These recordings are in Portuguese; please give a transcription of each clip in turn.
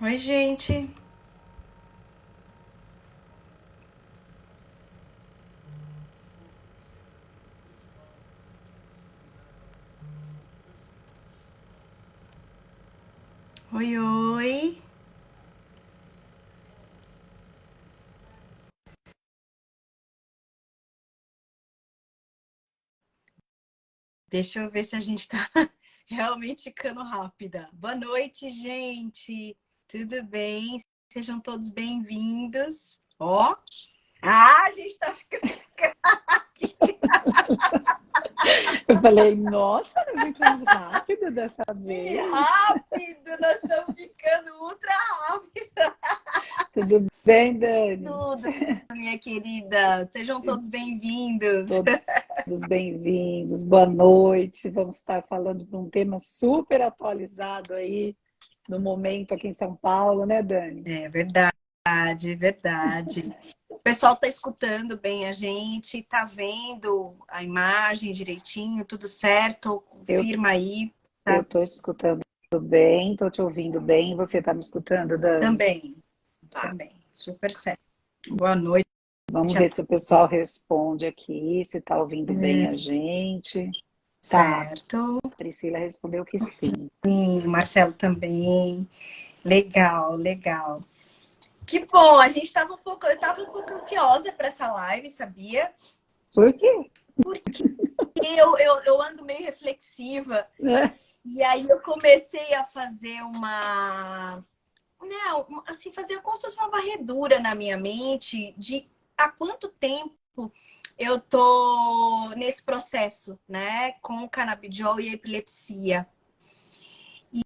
Oi, gente. Oi, oi. Deixa eu ver se a gente tá realmente ficando rápida. Boa noite, gente. Tudo bem? Sejam todos bem-vindos. Ó. A gente tá ficando aqui. Eu falei, nossa, nós entramos rápido dessa Que vez. rápido! Nós estamos ficando ultra rápido. Tudo bem, Dani? Tudo, minha querida. Sejam todos bem-vindos. Todos bem-vindos, boa noite. Vamos estar falando de um tema super atualizado aí no momento aqui em São Paulo, né, Dani? É verdade, verdade. O pessoal está escutando bem a gente, está vendo a imagem direitinho, tudo certo? Eu Confirma aí, eu tá? estou escutando bem, estou te ouvindo bem. Você está me escutando, Dani? Também, tá bem, super certo. Boa noite Vamos a ver se o pessoal responde aqui, se está ouvindo bem a todos. gente. Tá, Certo. Priscila respondeu que sim. Sim, Marcelo também. Legal, legal. Que bom, a gente estava eu estava um pouco ansiosa para essa live, sabia? Por quê? Porque eu ando meio reflexiva. Né? E aí eu comecei a fazer assim, fazer como se fosse uma varredura na minha mente de há quanto tempo eu tô nesse processo, né, com o canabidiol e a epilepsia.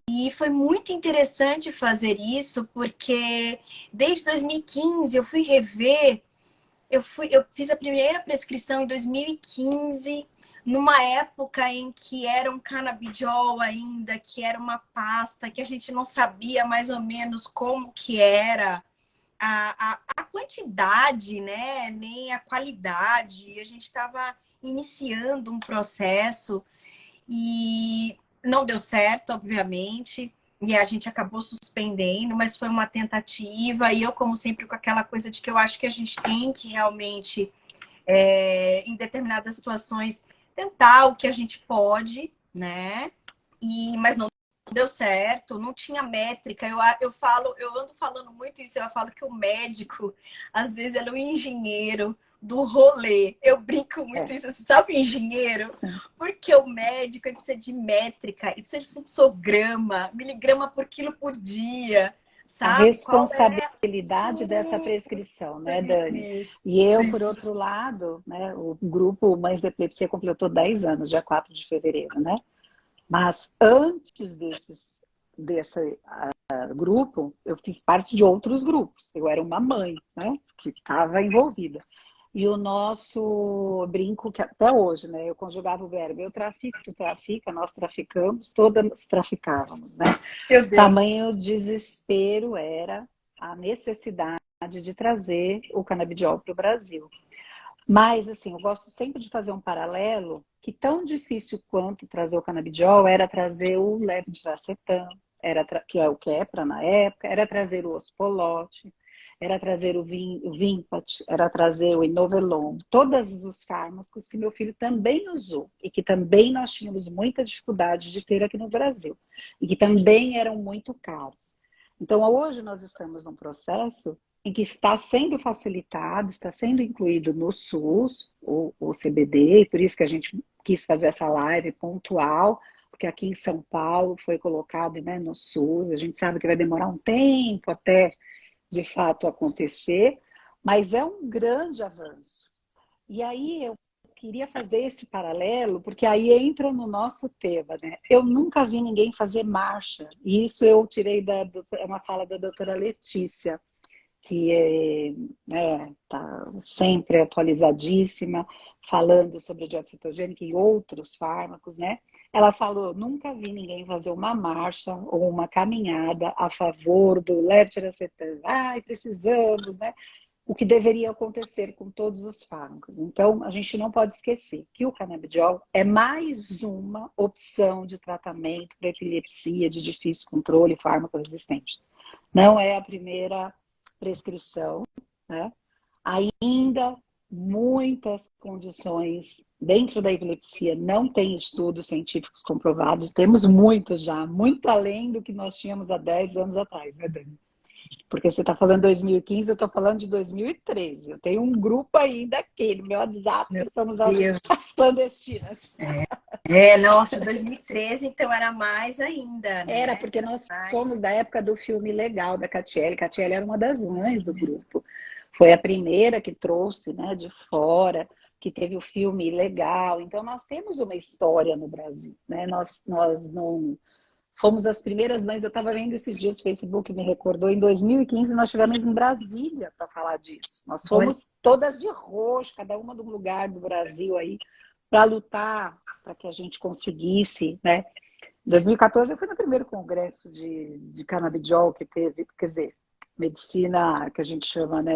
E foi muito interessante fazer isso, porque desde 2015 eu fui rever. Eu fiz a primeira prescrição em 2015, numa época em que era um canabidiol ainda, que era uma pasta, que a gente não sabia mais ou menos como que era a quantidade, né? Nem a qualidade. A gente estava iniciando um processo e não deu certo, obviamente. E a gente acabou suspendendo, mas foi uma tentativa. E eu, como sempre, com aquela coisa de que eu acho que a gente tem que realmente, em determinadas situações, tentar o que a gente pode, né? Mas não deu certo, não tinha métrica. Eu ando falando muito isso, eu falo que o médico, às vezes, ele é um engenheiro do rolê. Eu brinco muito É, isso, você sabe, engenheiro? sim. Porque o médico ele precisa de métrica, ele precisa de fluxograma, miligrama por quilo por dia, A sabe? Qual é responsabilidade dessa prescrição, né, Dani? isso? E eu, por outro lado, né, o grupo Mães da Epilepsia completou 10 anos, dia 4 de fevereiro, né? Mas antes desse grupo, eu fiz parte de outros grupos. Eu era uma mãe, né, que estava envolvida. E o nosso brinco, que até hoje, né? Eu conjugava o verbo eu trafico, tu trafica, nós traficamos, todas traficávamos, né? Meu Deus. Tamanho desespero era a necessidade de trazer o canabidiol para o Brasil. Mas, assim, eu gosto sempre de fazer um paralelo que tão difícil quanto trazer o canabidiol era trazer o levetiracetam, que é o Keppra na época, era trazer o Ospolote, era trazer o Vimpat, era trazer o Inovelon, todos os fármacos que meu filho também usou e que também nós tínhamos muita dificuldade de ter aqui no Brasil e que também eram muito caros. Então, hoje nós estamos num processo em que está sendo facilitado, está sendo incluído no SUS, o CBD, e por isso que a gente quis fazer essa live pontual, porque aqui em São Paulo foi colocado, né, no SUS, a gente sabe que vai demorar um tempo até de fato acontecer, mas é um grande avanço. E aí eu queria fazer esse paralelo, porque aí entra no nosso tema, né? Eu nunca vi ninguém fazer marcha, e isso eu tirei é uma fala da doutora Letícia, que é, né, tá sempre atualizadíssima, falando sobre o dióxido cetogênico e outros fármacos, né? Ela falou, nunca vi ninguém fazer uma marcha ou uma caminhada a favor do levetiracetam. Ai, precisamos, né? O que deveria acontecer com todos os fármacos. Então, a gente não pode esquecer que o canabidiol é mais uma opção de tratamento para epilepsia de difícil controle fármaco resistente. Não é a primeira prescrição, né? Ainda muitas condições dentro da epilepsia não tem estudos científicos comprovados, temos muitos já, muito além do que nós tínhamos há 10 anos atrás, né, Dani? Porque você está falando de 2015, eu estou falando de 2013. Eu tenho um grupo ainda aqui no meu WhatsApp, Meu que somos Deus. as clandestinas. Nossa, 2013, então era mais ainda, Era, né? porque nós Mas, somos da época do filme Legal, da Catiele. Catiele era uma das mães do grupo. Foi a primeira que trouxe, né, de fora, que teve o filme Legal. Então, nós temos uma história no Brasil, né? Nós não fomos as primeiras mães. Eu estava vendo esses dias, o Facebook me recordou, em 2015 nós estivemos em Brasília para falar disso. Nós olha, fomos todas de roxo, cada uma de um lugar do Brasil aí, para lutar, para que a gente conseguisse, né? Em 2014 eu fui no primeiro congresso de canabidiol que teve, quer dizer, medicina que a gente chama, né,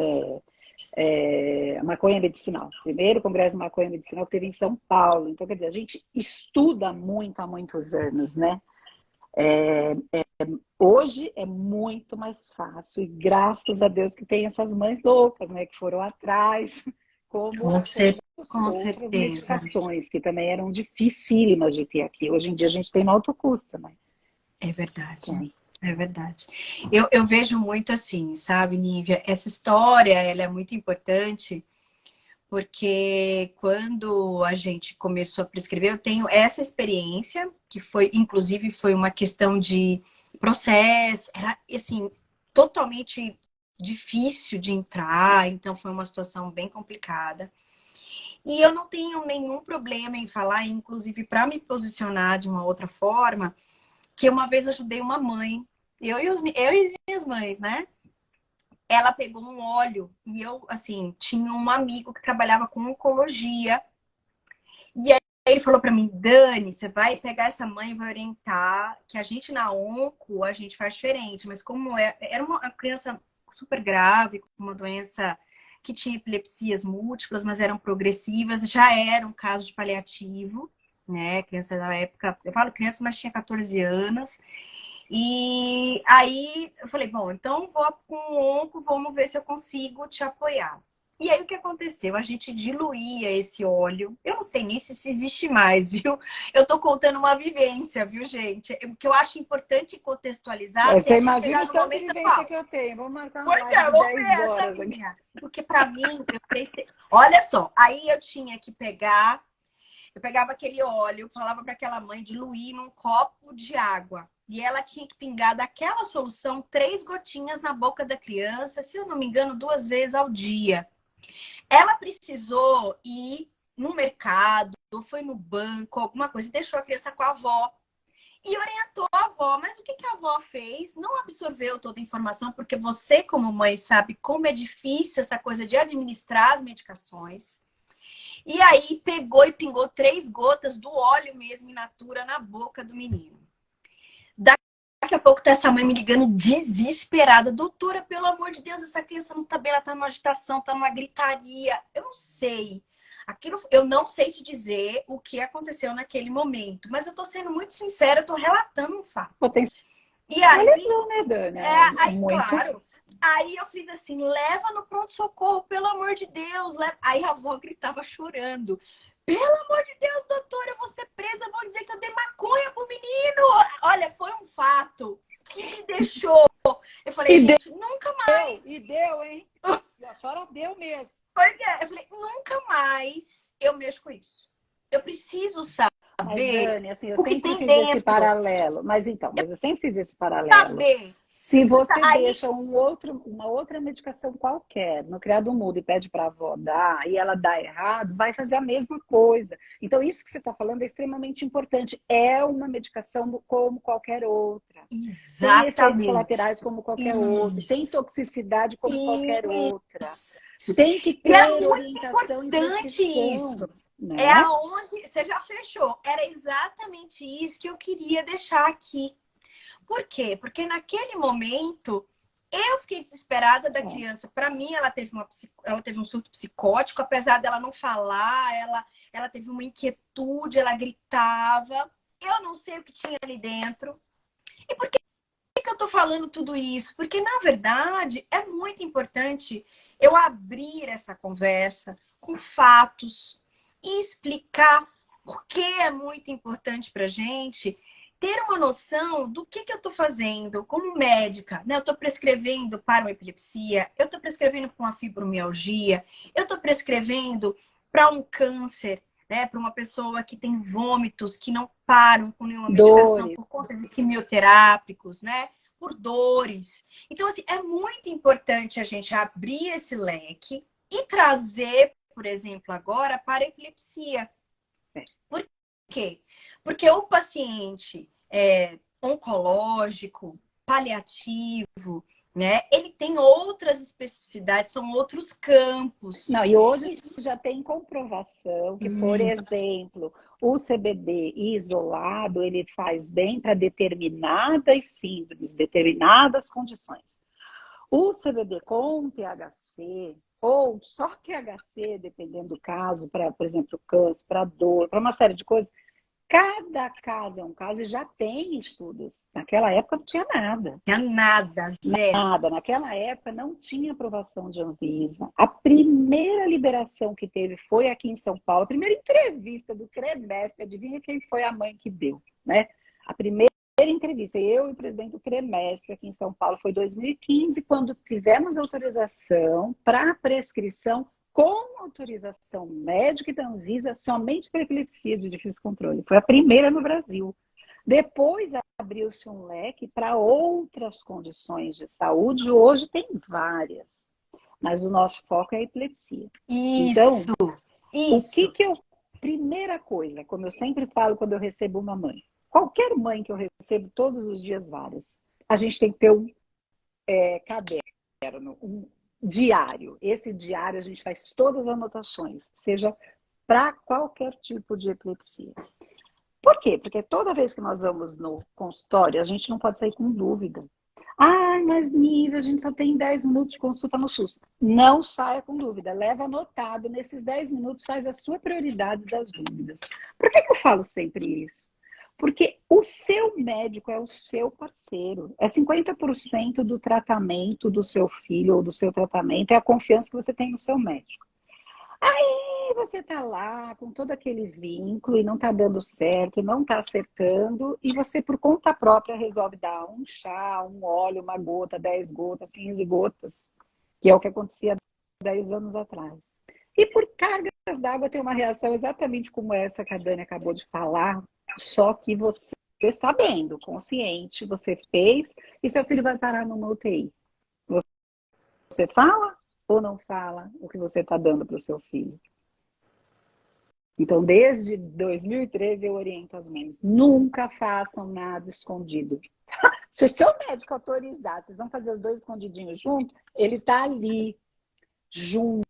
maconha medicinal. Primeiro congresso de maconha medicinal que teve em São Paulo. Então, quer dizer, a gente estuda muito há muitos anos, né? Hoje é muito mais fácil e graças a Deus que tem essas mães loucas, né, que foram atrás, como com com outras certeza. medicações que também eram dificílimas de ter aqui. Hoje em dia a gente tem no alto custo, né? É verdade. Tem. É verdade. Eu vejo muito assim, sabe, Nívia? Essa história, ela é muito importante porque quando a gente começou a prescrever, eu tenho essa experiência, que foi, inclusive, foi uma questão de processo, era, assim, totalmente difícil de entrar, então foi uma situação bem complicada. E eu não tenho nenhum problema em falar, inclusive para me posicionar de uma outra forma, que uma vez ajudei uma mãe, eu e as minhas mães, né? Ela pegou um óleo e eu, assim, tinha um amigo que trabalhava com oncologia. E aí ele falou para mim, Dani, você vai pegar essa mãe e vai orientar que a gente na onco, a gente faz diferente. Mas como era uma criança super grave, com uma doença que tinha epilepsias múltiplas, mas eram progressivas, já era um caso de paliativo, né? Criança da época, eu falo criança, mas tinha 14 anos. E aí eu falei, bom, então vou com o onco, vamos ver se eu consigo te apoiar. E aí o que aconteceu? A gente diluía esse óleo. Eu não sei nem se isso existe mais, viu? Eu tô contando uma vivência, viu, gente? O que eu acho importante contextualizar até Você a gente imagina chegar o no tanto de momento vivência atual. que eu tenho. Vamos marcar uma Pois live é, de vamos ver 10 essa horas aqui. minha. Porque para mim, eu pensei, olha só, aí eu tinha que pegar, eu pegava aquele óleo, falava para aquela mãe diluir num copo de água. E ela tinha que pingar daquela solução 3 gotinhas na boca da criança, se eu não me engano, 2 vezes ao dia. Ela precisou ir no mercado, foi no banco, alguma coisa, e deixou a criança com a avó. E orientou a avó. Mas o que a avó fez? Não absorveu toda a informação, porque você, como mãe, sabe como é difícil essa coisa de administrar as medicações. E aí pegou e pingou 3 gotas do óleo mesmo in natura na boca do menino. Daqui a pouco tá essa mãe me ligando desesperada. Doutora, pelo amor de Deus, essa criança não tá bem, ela tá numa agitação, tá numa gritaria. Eu não sei. Aquilo, eu não sei te dizer o que aconteceu naquele momento, mas eu tô sendo muito sincera, eu tô relatando um fato. E aí, Potencializou, né, Dani? É muito. claro, aí eu fiz assim, leva no pronto-socorro, pelo amor de Deus. Leva. Aí a avó gritava chorando. Pelo amor de Deus, doutora, eu vou ser presa, vão dizer que eu dei maconha pro menino. Olha, foi um fato que me deixou. Eu falei, E gente, nunca mais. deu, hein? E a senhora deu mesmo. Pois é, eu falei, nunca mais eu mexo com isso. Eu preciso Mas, saber Dani, assim, eu o que sempre tem fiz esse dentro. paralelo. Mas eu sempre fiz esse paralelo. Saber. Se você Aí, deixa uma outra medicação qualquer no criado mudo e pede para a avó dar, e ela dá errado, vai fazer a mesma coisa. Então, isso que você está falando é extremamente importante. É uma medicação como qualquer outra. Tem efeitos exatamente. colaterais como qualquer outra. Tem Isso. toxicidade como qualquer outra. Isso. Tem que E é ter muito orientação e importante isso. prescrição, É né? aonde você já fechou. Era exatamente isso que eu queria deixar aqui. Por quê? Porque naquele momento eu fiquei desesperada da É. criança. Para mim, ela teve um surto psicótico, apesar dela não falar, ela teve uma inquietude, ela gritava. Eu não sei o que tinha ali dentro. E por que eu tô falando tudo isso? Porque, na verdade, é muito importante eu abrir essa conversa com fatos e explicar por que é muito importante para a gente ter uma noção do que eu estou fazendo como médica, né? Eu estou prescrevendo para uma epilepsia, eu estou prescrevendo para uma fibromialgia, eu estou prescrevendo para um câncer, né? Para uma pessoa que tem vômitos, que não param com nenhuma medicação Dores. por conta de quimioterápicos, né? Por dores. Então, assim, é muito importante a gente abrir esse leque e trazer, por exemplo, agora para a epilepsia. Por quê? Porque o paciente oncológico, paliativo, né? Ele tem outras especificidades, são outros campos. Não, e hoje já tem comprovação que, por exemplo, o CBD isolado, ele faz bem para determinadas síndromes, determinadas condições. O CBD com THC, ou só THC, dependendo do caso, para, por exemplo, câncer, para dor, para uma série de coisas, cada caso é um caso e já tem estudos. Naquela época não tinha nada. Não tinha nada, zero. Nada. Naquela época não tinha aprovação de Anvisa. A primeira liberação que teve foi aqui em São Paulo. A primeira entrevista do CREMESP, adivinha quem foi a mãe que deu, né? A primeira entrevista, eu e o presidente do CREMESP aqui em São Paulo, foi em 2015, quando tivemos autorização para prescrição com autorização médica e da Anvisa somente para epilepsia de difícil controle. Foi a primeira no Brasil. Depois abriu-se um leque para outras condições de saúde. Hoje tem várias, mas o nosso foco é a epilepsia. Então, o Isso. que eu... Primeira coisa, como eu sempre falo quando eu recebo uma mãe, qualquer mãe que eu recebo todos os dias várias, a gente tem que ter um caderno, um diário. Esse diário a gente faz todas as anotações, seja para qualquer tipo de epilepsia. Por quê? Porque toda vez que nós vamos no consultório, a gente não pode sair com dúvida. Ah, mas Nívia, a gente só tem 10 minutos de consulta no SUS. Não saia com dúvida, leva anotado. Nesses 10 minutos, faz a sua prioridade das dúvidas. Por que eu falo sempre isso? Porque o seu médico é o seu parceiro. É 50% do tratamento do seu filho ou do seu tratamento, é a confiança que você tem no seu médico. Aí você está lá com todo aquele vínculo e não está dando certo, não está acertando, e você, por conta própria, resolve dar um chá, um óleo, uma gota, 10 gotas, 15 gotas, que é o que acontecia 10 anos atrás. E por cargas d'água tem uma reação exatamente como essa que a Dani acabou de falar, só que você sabendo, consciente, você fez, e seu filho vai parar numa UTI. Você fala ou não fala o que você está dando para o seu filho? Então, desde 2013, eu oriento as mães. Nunca façam nada escondido. Se o seu médico autorizar, vocês vão fazer os dois escondidinhos junto, ele está ali, junto,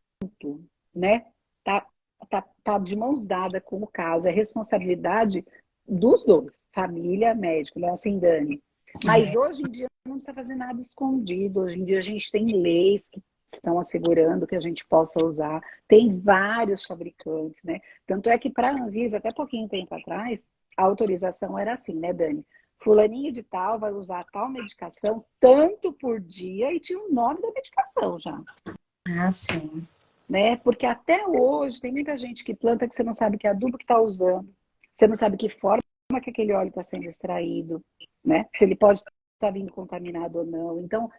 né? Tá de mãos dadas com o caso. É responsabilidade dos dois, família, médico, não é assim, Dani? Mas hoje em dia não precisa fazer nada escondido. Hoje em dia a gente tem leis que estão assegurando que a gente possa usar. Tem vários fabricantes, né? Tanto é que para a Anvisa, até pouquinho tempo atrás, a autorização era assim, né, Dani? Fulaninho de tal vai usar tal medicação tanto por dia, e tinha o nome da medicação já. Ah, sim. Né? Porque até hoje tem muita gente que planta que você não sabe que adubo que está usando, você não sabe que forma que aquele óleo está sendo extraído, né? Se ele pode estar vindo contaminado ou não. Então,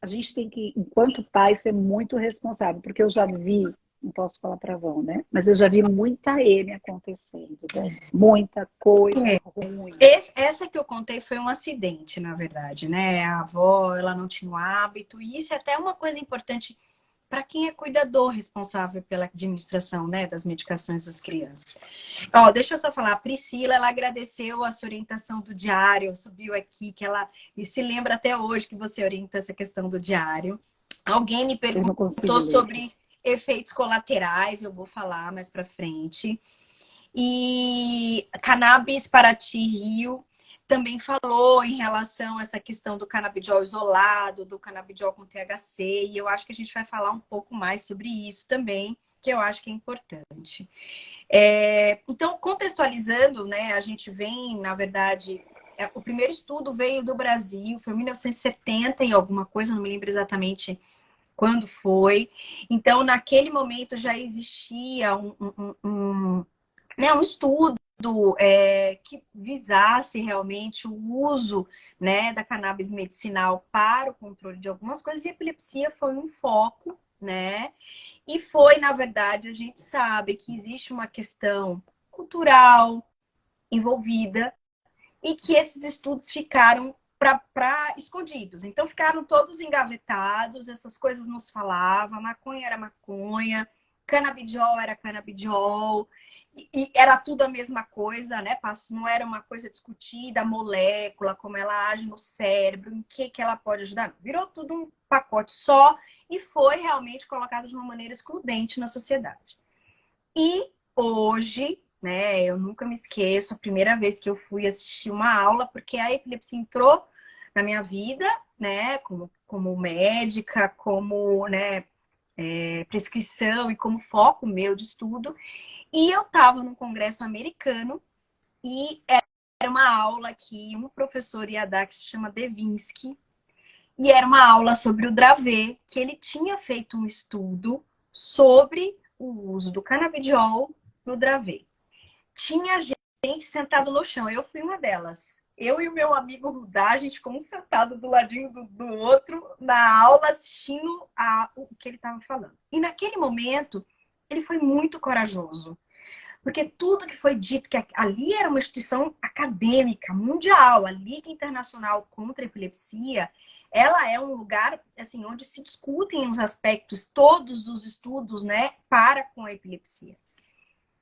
a gente tem que, enquanto pai, ser muito responsável, porque eu já vi, não posso falar pavão, né? Mas eu já vi muita M acontecendo, né? Muita coisa ruim. Essa que eu contei foi um acidente, na verdade, né? A avó, ela não tinha o hábito, e isso é até uma coisa importante para quem é cuidador responsável pela administração, né, das medicações das crianças. Ó, deixa eu só falar, a Priscila, ela agradeceu a sua orientação do diário, subiu aqui, que ela se lembra até hoje que você orienta essa questão do diário. Alguém me Eu não consigo perguntou ler. sobre efeitos colaterais, eu vou falar mais para frente. E Cannabis Paraty Rio também falou em relação a essa questão do canabidiol isolado, do canabidiol com THC, e eu acho que a gente vai falar um pouco mais sobre isso também, que eu acho que é importante. Então, contextualizando, né, a gente vem, na verdade, o primeiro estudo veio do Brasil, foi em 1970 e alguma coisa, não me lembro exatamente quando foi. Então, naquele momento já existia né, um estudo que visasse realmente o uso, né, da cannabis medicinal para o controle de algumas coisas, e a epilepsia foi um foco, né? E foi, na verdade, a gente sabe que existe uma questão cultural envolvida e que esses estudos ficaram para escondidos. Então ficaram todos engavetados, essas coisas nos falavam, maconha era maconha, canabidiol era canabidiol, e era tudo a mesma coisa, né? Não era uma coisa discutida, a molécula, como ela age no cérebro, em que ela pode ajudar. Virou tudo um pacote só e foi realmente colocado de uma maneira excludente na sociedade. E hoje, né, eu nunca me esqueço, a primeira vez que eu fui assistir uma aula, porque a epilepsia entrou na minha vida, né, como médica, como, né, prescrição e como foco meu de estudo. E eu estava num congresso americano e era uma aula que um professor ia dar que se chama Devinsky, e era uma aula sobre o Dravet, que ele tinha feito um estudo sobre o uso do canabidiol no Dravet. Tinha gente sentado no chão, eu fui uma delas. Eu e o meu amigo Rudá, a gente ficou um sentado do ladinho do outro na aula, assistindo o que ele estava falando. E naquele momento, ele foi muito corajoso. Porque tudo que foi dito, que ali era uma instituição acadêmica, mundial, a Liga Internacional contra a Epilepsia, ela é um lugar assim, onde se discutem os aspectos, todos os estudos, né, para com a epilepsia.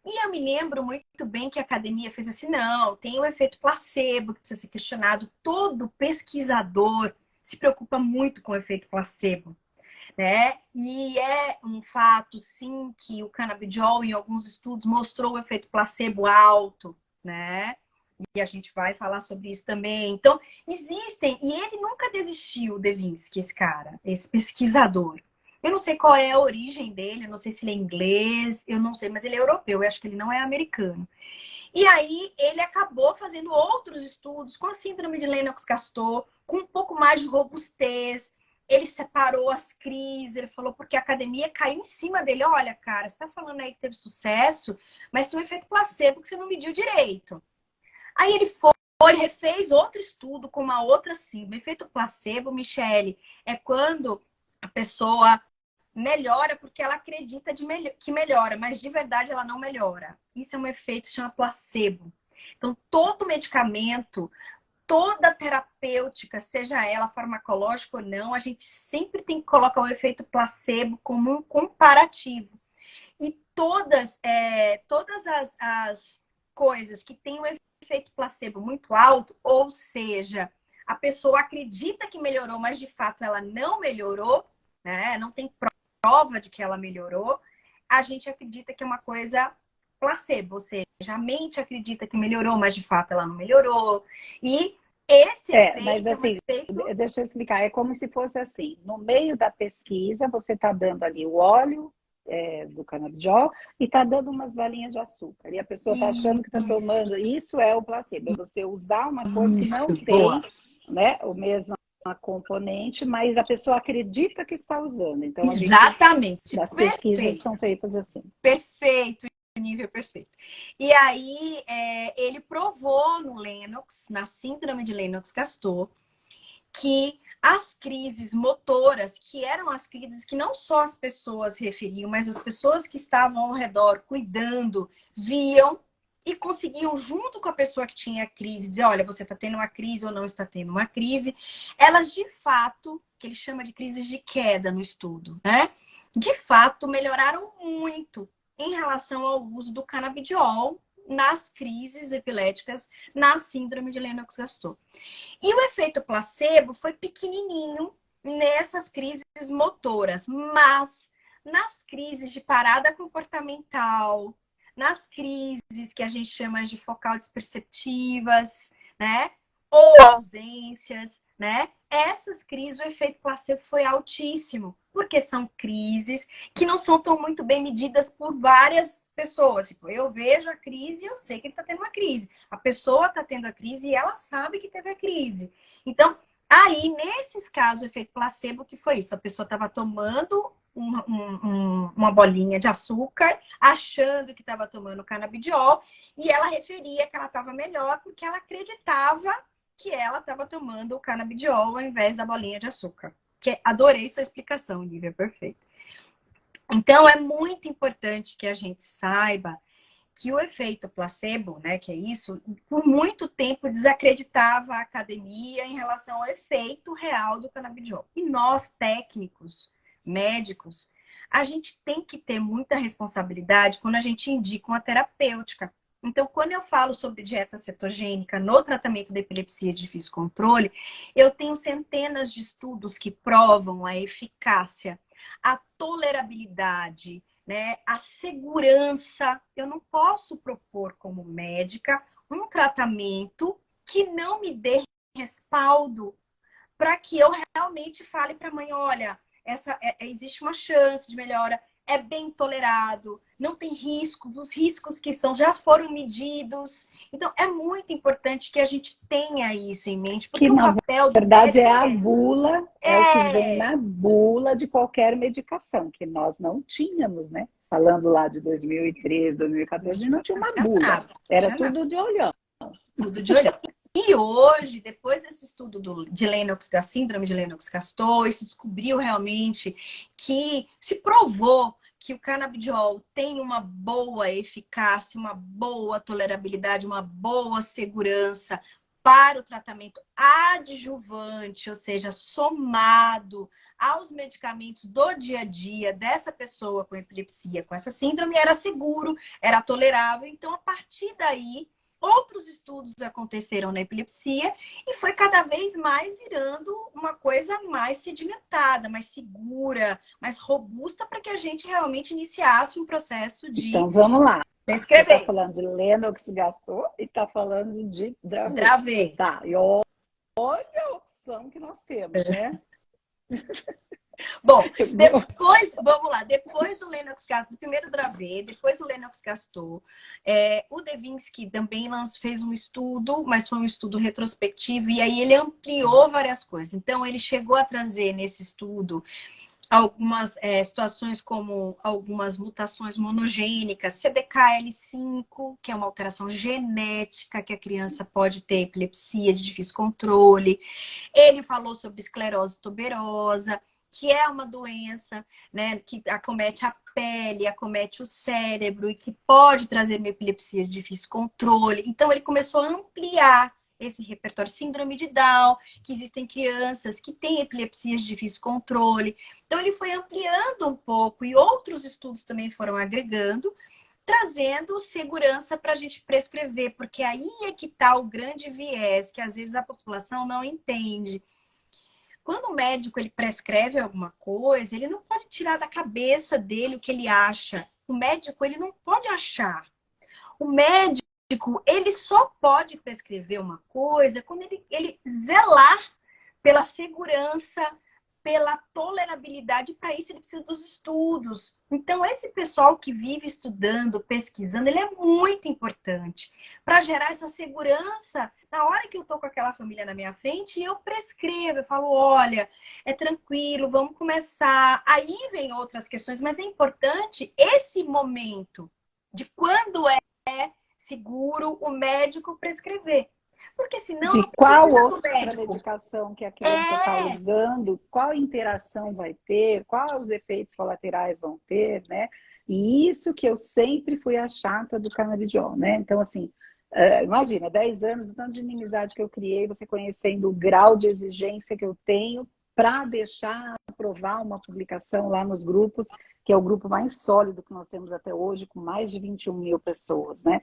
E eu me lembro muito bem que a academia fez assim, não, tem o efeito placebo, que precisa ser questionado. Todo pesquisador se preocupa muito com o efeito placebo, né? E é um fato, sim, que o canabidiol, em alguns estudos, mostrou o efeito placebo alto, né? E a gente vai falar sobre isso também. Então, existem, e ele nunca desistiu, Devinsky, esse cara, esse pesquisador. Eu não sei qual é a origem dele, eu não sei se ele é inglês, eu não sei, mas ele é europeu, eu acho que ele não é americano. E aí ele acabou fazendo outros estudos com a síndrome de Lennox-Gastaut, com um pouco mais de robustez. Ele separou as crises, ele falou porque a academia caiu em cima dele. Olha, cara, você está falando aí que teve sucesso, mas tem um efeito placebo que você não mediu direito. Aí ele foi, refez outro estudo com uma outra síndrome. Efeito placebo, Michele, é quando a pessoa melhora porque ela acredita que melhora, mas de verdade ela não melhora. Isso é um efeito que se chama placebo. Então, todo medicamento, toda terapêutica, seja ela farmacológica ou não, a gente sempre tem que colocar o efeito placebo como um comparativo. E todas as coisas que têm um efeito placebo muito alto, ou seja, a pessoa acredita que melhorou, mas de fato ela não melhorou, né? Não tem prova de que ela melhorou, a gente acredita que é uma coisa placebo, ou seja, a mente acredita que melhorou, mas de fato ela não melhorou. E esse Mas efeito é um assim, efeito. deixa eu explicar, é como se fosse assim, no meio da pesquisa, você está dando ali o óleo do canabidiol e está dando umas balinhas de açúcar. E a pessoa está achando que está tomando, isso é o placebo, é você usar uma coisa que não Boa. tem, né, o mesmo componente, mas a pessoa acredita que está usando. Então, Exatamente. as pesquisas Perfeito. são feitas assim. Perfeito. Nível perfeito. E aí, ele provou no Lennox, na síndrome de Lennox-Gastaut, que as crises motoras, que eram as crises que não só as pessoas referiam, mas as pessoas que estavam ao redor cuidando, viam e conseguiam, junto com a pessoa que tinha crise, dizer, olha, você está tendo uma crise ou não está tendo uma crise. Elas, de fato, que ele chama de crises de queda no estudo, né? De fato, melhoraram muito em relação ao uso do canabidiol nas crises epiléticas, na síndrome de Lennox-Gastaut. E o efeito placebo foi pequenininho nessas crises motoras, mas nas crises de parada comportamental, nas crises que a gente chama de focal desperceptivas, né? Ou ausências, né? Essas crises, o efeito placebo foi altíssimo, porque são crises que não são tão muito bem medidas por várias pessoas. Tipo, eu vejo a crise e eu sei que ele está tendo uma crise. A pessoa está tendo a crise e ela sabe que teve a crise. Então, aí, nesses casos, o efeito placebo, que foi isso? A pessoa estava tomando uma bolinha de açúcar, achando que estava tomando canabidiol, e ela referia que ela estava melhor porque ela acreditava que ela estava tomando o canabidiol ao invés da bolinha de açúcar. Que adorei sua explicação, Lívia, perfeito. Então, é muito importante que a gente saiba que o efeito placebo, né, que é isso, por muito tempo desacreditava a academia em relação ao efeito real do canabidiol. E nós, técnicos, médicos, a gente tem que ter muita responsabilidade quando a gente indica uma terapêutica. Então, quando eu falo sobre dieta cetogênica no tratamento da epilepsia de difícil controle, eu tenho centenas de estudos que provam a eficácia, a tolerabilidade, né, a segurança. Eu não posso propor como médica um tratamento que não me dê respaldo para que eu realmente fale para a mãe, olha, existe uma chance de melhora, é bem tolerado, não tem riscos, os riscos que são já foram medidos. Então, é muito importante que a gente tenha isso em mente, porque Que o na papel do verdade médico é a é esse. bula, é o que vem na bula de qualquer medicação, que nós não tínhamos, né? Falando lá de 2013, 2014, não tinha uma bula, Nada, era tinha nada. tudo de olhão. Tudo de olhão. E hoje, depois desse estudo de Lennox, síndrome de Lennox-Gastaut, isso descobriu realmente que se provou que o canabidiol tem uma boa eficácia, uma boa tolerabilidade, uma boa segurança para o tratamento adjuvante, ou seja, somado aos medicamentos do dia a dia dessa pessoa com epilepsia, com essa síndrome, era seguro, era tolerável. Então, a partir daí, outros estudos aconteceram na epilepsia e foi cada vez mais virando uma coisa mais sedimentada, mais segura, mais robusta para que a gente realmente iniciasse um processo de Então vamos lá. Você está prescrever. falando de Lennox-Gastaut e está falando de Dravet. Dravet. Tá, e olha a opção que nós temos, né? Bom, depois, vamos lá, depois do Lennox-Gastaut, do primeiro Dravet, depois do Lennox-Gastaut, o Devinsky também fez um estudo, mas foi um estudo retrospectivo, e aí ele ampliou várias coisas. Então, ele chegou a trazer nesse estudo algumas situações como algumas mutações monogênicas, CDKL5, que é uma alteração genética que a criança pode ter epilepsia de difícil controle. Ele falou sobre esclerose tuberosa, que é uma doença, né, que acomete a pele, acomete o cérebro e que pode trazer uma epilepsia de difícil controle. Então, ele começou a ampliar esse repertório. Síndrome de Down, que existem crianças que têm epilepsias de difícil controle. Então, ele foi ampliando um pouco e outros estudos também foram agregando, trazendo segurança para a gente prescrever, porque aí é que está o grande viés, que às vezes a população não entende. Quando o médico ele prescreve alguma coisa, ele não pode tirar da cabeça dele o que ele acha. O médico ele não pode achar. O médico ele só pode prescrever uma coisa quando ele zelar pela segurança, pela tolerabilidade, para isso ele precisa dos estudos. Então, esse pessoal que vive estudando, pesquisando, ele é muito importante para gerar essa segurança. Na hora que eu estou com aquela família na minha frente, eu prescrevo, eu falo, olha, é tranquilo, vamos começar. Aí vem outras questões, mas é importante esse momento de quando é seguro o médico prescrever. Porque senão De não qual precisa do outra médico. medicação que a criança está usando, qual interação vai ter, quais os efeitos colaterais vão ter, né? E isso que eu sempre fui a chata do canabidiol, né? Então, assim, imagina, 10 anos, o tanto de inimizade que eu criei, você conhecendo o grau de exigência que eu tenho para deixar aprovar uma publicação lá nos grupos, que é o grupo mais sólido que nós temos até hoje, com mais de 21 mil pessoas, né?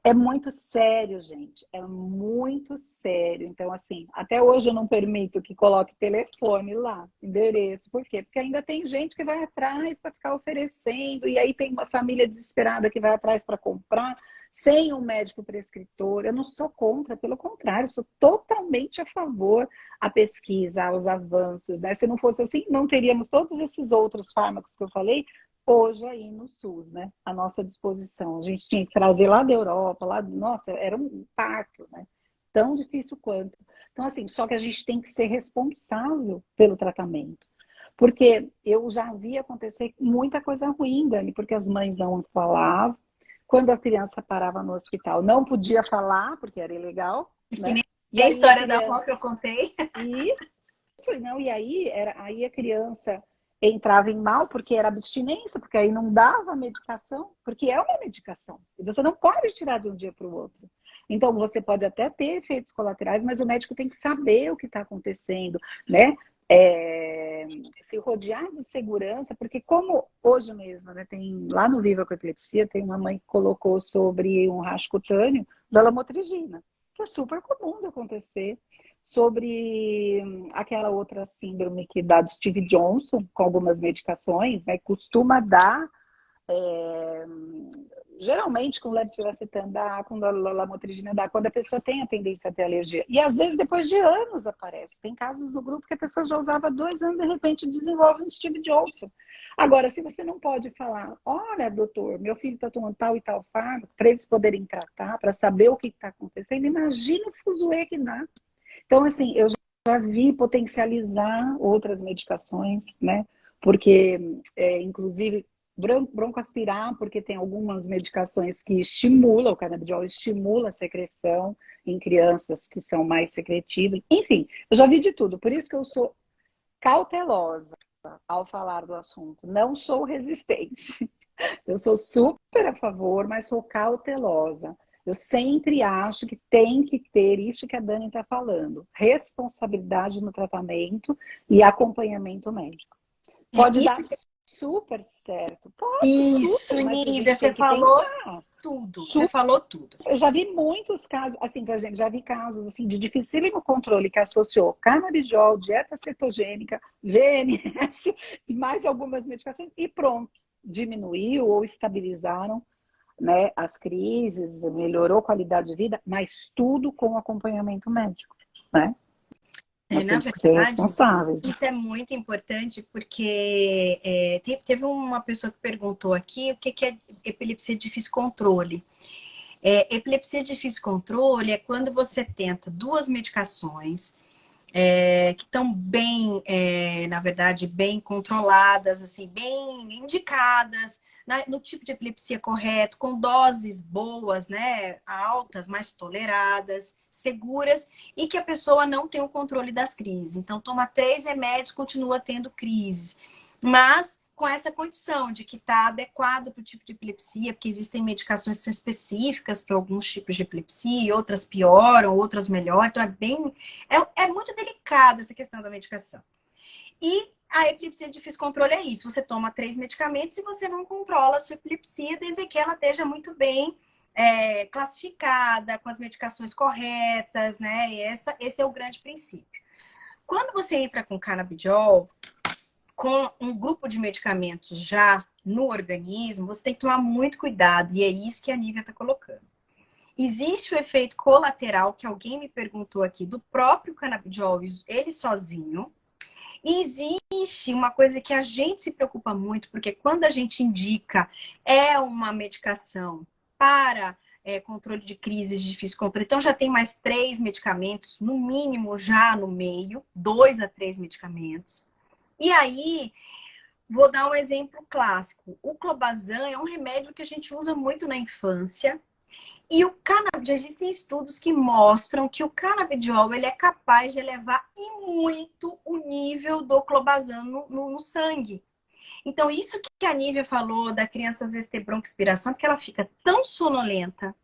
É muito sério, gente. É muito sério. Então, assim, até hoje eu não permito que coloque telefone lá, endereço. Por quê? Porque ainda tem gente que vai atrás para ficar oferecendo, e aí tem uma família desesperada que vai atrás para comprar. sem um médico prescritor. Eu não sou contra, pelo contrário, sou totalmente a favor à pesquisa, aos avanços, né? Se não fosse assim, não teríamos todos esses outros fármacos que eu falei hoje aí no SUS, né? À nossa disposição. A gente tinha que trazer lá da Europa, nossa, era um parto, né? Tão difícil quanto. Então, assim, só que a gente tem que ser responsável pelo tratamento. Porque eu já vi acontecer muita coisa ruim, Dani, porque as mães não falavam. Quando a criança parava no hospital, não podia falar, porque era ilegal, Que né? nem E a aí a história da avó criança. que eu contei. Isso, não, e aí a criança entrava em mal porque era abstinência, porque aí não dava medicação, porque é uma medicação. E você não pode tirar de um dia para o outro. Então, você pode até ter efeitos colaterais, mas o médico tem que saber o que está acontecendo, né? Se rodear de segurança, porque como hoje mesmo, né, tem lá no Viva com Epilepsia, tem uma mãe que colocou sobre um rastro cutâneo da lamotrigina, que é super comum de acontecer, sobre aquela outra síndrome que dá de Steve Johnson, com algumas medicações, né, costuma dar, é, geralmente com levetiracetam dá, com lamotrigina dá, quando a pessoa tem a tendência a ter alergia. E às vezes depois de anos aparece. Tem casos no grupo que a pessoa já usava 2 anos, de repente desenvolve um Steve Johnson. Agora, se você não pode falar, olha, doutor, meu filho está tomando tal e tal fármaco, para eles poderem tratar, para saber o que está acontecendo, imagina o fuzuê que dá. Então, assim, eu já vi potencializar outras medicações, né? Porque, inclusive, broncoaspirar, porque tem algumas medicações que estimulam, o canabidiol estimula a secreção em crianças que são mais secretivas. Enfim, eu já vi de tudo. Por isso que eu sou cautelosa ao falar do assunto. Não sou resistente. Eu sou super a favor, mas sou cautelosa. Eu sempre acho que tem que ter isso que a Dani está falando: responsabilidade no tratamento e acompanhamento médico. Pode dar Isso, super certo, pode isso, super, mas a Nívia, gente você tem que falou pensar. tudo. Você Super. falou tudo. Eu já vi muitos casos, assim, por exemplo, já vi casos assim de dificílimo controle que associou canabidiol, dieta cetogênica, VMS e mais algumas medicações e pronto, diminuiu ou estabilizaram, né, as crises, melhorou a qualidade de vida, mas tudo com acompanhamento médico, né? Nós Na temos que ser verdade, responsáveis. isso é muito importante porque teve uma pessoa que perguntou aqui o que é epilepsia de difícil controle. Epilepsia de difícil controle é quando você tenta duas medicações que estão bem, na verdade, bem controladas, assim, bem indicadas, no tipo de epilepsia correto, com doses boas, né, altas, mais toleradas, seguras, e que a pessoa não tem o controle das crises. Então, toma 3 remédios, continua tendo crises. Mas com essa condição de que está adequado para o tipo de epilepsia, porque existem medicações que são específicas para alguns tipos de epilepsia, outras pioram, outras melhoram. Então, é muito delicada essa questão da medicação. E a epilepsia de difícil controle é isso. Você toma 3 medicamentos e você não controla a sua epilepsia, desde que ela esteja muito bem classificada, com as medicações corretas, né? E esse é o grande princípio. Quando você entra com canabidiol, com um grupo de medicamentos já no organismo, você tem que tomar muito cuidado. E é isso que a Nívia está colocando. Existe o efeito colateral, que alguém me perguntou aqui, do próprio canabidiol, ele sozinho. E existe uma coisa que a gente se preocupa muito, porque quando a gente indica uma medicação para controle de crises de difícil controle, então já tem mais 3 medicamentos, no mínimo já no meio, 2 a 3 medicamentos. E aí, vou dar um exemplo clássico. O clobazam é um remédio que a gente usa muito na infância. E o canabidiol, existem estudos que mostram que o canabidiol ele é capaz de elevar e muito o nível do clobazam no sangue. Então, isso que a Nívia falou da criança às vezes ter broncoaspiração, porque ela fica tão sonolenta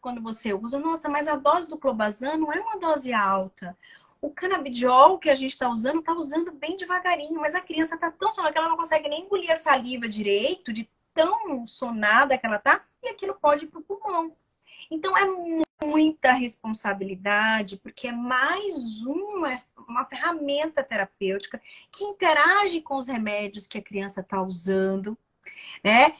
quando você usa. Nossa, mas a dose do clobazam não é uma dose alta. O canabidiol que a gente está usando bem devagarinho, mas a criança está tão sonolenta que ela não consegue nem engolir a saliva direito, de tão sonada que ela tá, e aquilo pode ir para o pulmão. Então é muita responsabilidade, porque é mais uma ferramenta terapêutica que interage com os remédios que a criança está usando, né?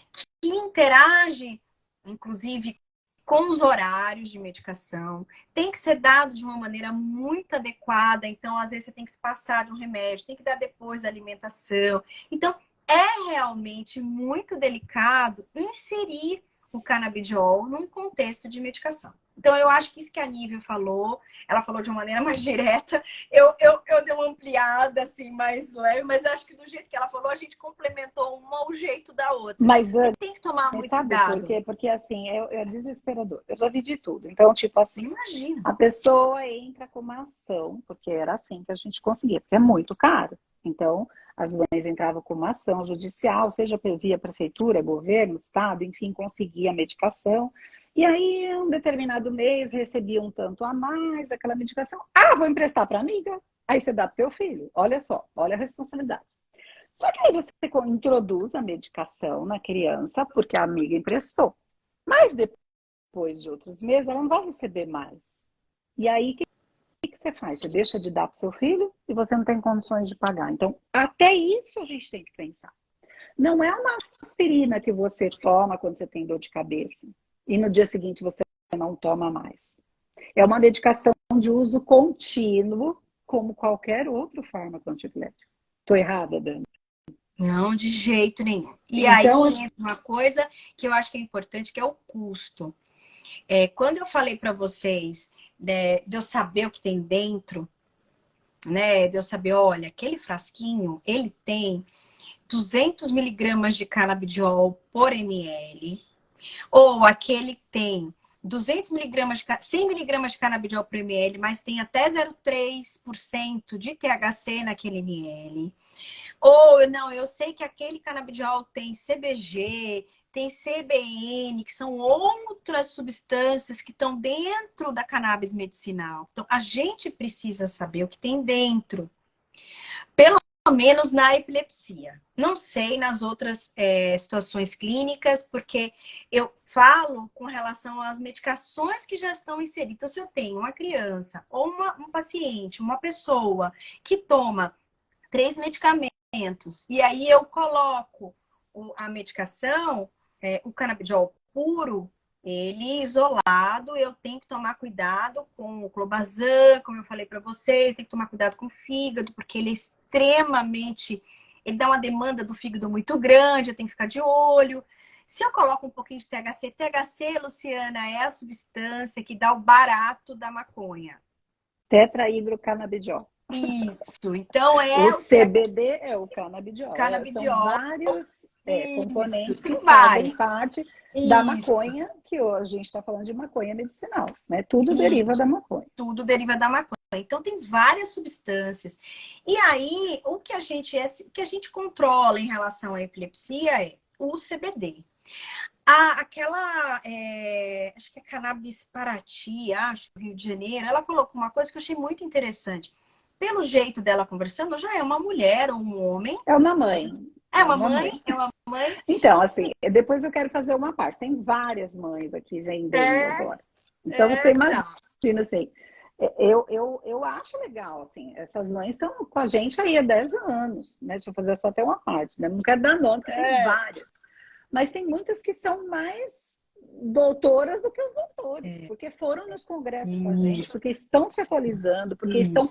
que interage, inclusive, com os horários de medicação, tem que ser dado de uma maneira muito adequada, então, às vezes, você tem que se passar de um remédio, tem que dar depois da alimentação. Então, é realmente muito delicado inserir o canabidiol num contexto de medicação. Então, eu acho que isso que a Nívia falou, ela falou de uma maneira mais direta, eu dei uma ampliada, assim, mais leve, mas acho que do jeito que ela falou, a gente complementou uma ao jeito da outra. Mas, Dani, tem que tomar muito sabe por cuidado. quê? Porque, assim, é desesperador. Eu já vi de tudo. Então, tipo assim, Imagina. a pessoa entra com uma ação, porque era assim que a gente conseguia, porque é muito caro. Então, as mães entravam com uma ação judicial, seja via prefeitura, governo, estado, enfim, conseguia a medicação. E aí, um determinado mês, recebia um tanto a mais, aquela medicação. Ah, vou emprestar para amiga. Aí você dá para teu filho. Olha só, olha a responsabilidade. Só que aí você introduz a medicação na criança, porque a amiga emprestou. Mas depois de outros meses, ela não vai receber mais. E aí, o que você faz? Você deixa de dar para o seu filho e você não tem condições de pagar. Então, até isso a gente tem que pensar. Não é uma aspirina que você toma quando você tem dor de cabeça e no dia seguinte você não toma mais. É uma medicação de uso contínuo, como qualquer outro fármaco antipilético. Estou errada, Dani? Não, de jeito nenhum. E aí Então, entra uma coisa que eu acho que é importante, que é o custo. Quando eu falei para vocês, né, de eu saber o que tem dentro, né, de eu saber, olha, aquele frasquinho, ele tem 200 miligramas de canabidiol por ml, ou aquele tem 200 miligramas, 100 miligramas de canabidiol por ml, mas tem até 0,3% de THC naquele ml. Ou, não, eu sei que aquele canabidiol tem CBG, tem CBN, que são outras substâncias que estão dentro da cannabis medicinal. Então, a gente precisa saber o que tem dentro. Pelo menos na epilepsia. Não sei nas outras situações clínicas, porque eu falo com relação às medicações que já estão inseridas. Então, se eu tenho uma criança ou um paciente, uma pessoa que toma 3 medicamentos, e aí eu coloco a medicação, o canabidiol puro, ele isolado, eu tenho que tomar cuidado com o clobazam, como eu falei para vocês, tem que tomar cuidado com o fígado, porque ele é extremamente, ele dá uma demanda do fígado muito grande, eu tenho que ficar de olho. Se eu coloco um pouquinho de THC, THC, Luciana, é a substância que dá o barato da maconha. tetrahidrocanabidiol. Isso, então O o CBD é o canabidiol. São canabidiol. vários Isso, componentes que tem fazem vários. parte da Isso, maconha, que hoje a gente está falando de maconha medicinal, né? Tudo deriva isso, da maconha. tudo deriva da maconha. Então tem várias substâncias. E aí, o que a gente controla em relação à epilepsia é o CBD. Acho que é Cannabis Paraty, acho, Rio de Janeiro, ela colocou uma coisa que eu achei muito interessante. Pelo jeito dela conversando, já é uma mulher ou um homem. É uma mãe. É uma mãe, é uma mãe. Então, assim, depois eu quero fazer uma parte. Tem várias mães aqui vendendo agora. Então, você Tá. imagina, assim, eu acho legal, assim, essas mães estão com a gente aí há 10 anos, né? Deixa eu fazer só até uma parte, né? Não quero dar nome, porque tem várias. Mas tem muitas que são mais doutoras do que os doutores, porque foram nos congressos com a gente, porque estão se atualizando, porque estão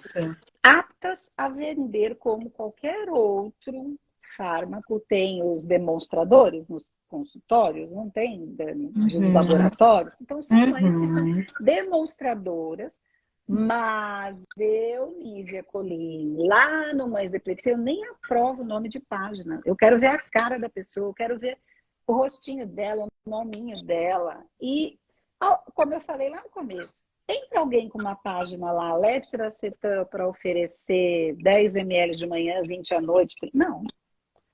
aptas a vender como qualquer outro fármaco. Tem os demonstradores nos consultórios, não tem, Dani, de laboratórios. Então, são mães que são demonstradoras, mas eu, Nívia Colim, lá no Mães da Epilepsia, eu nem aprovo o nome de página. Eu quero ver a cara da pessoa, eu quero ver o rostinho dela, o nominho dela. E, como eu falei lá no começo, entra alguém com uma página lá, levetiracetam para oferecer 10 ml de manhã, 20 à noite. Não.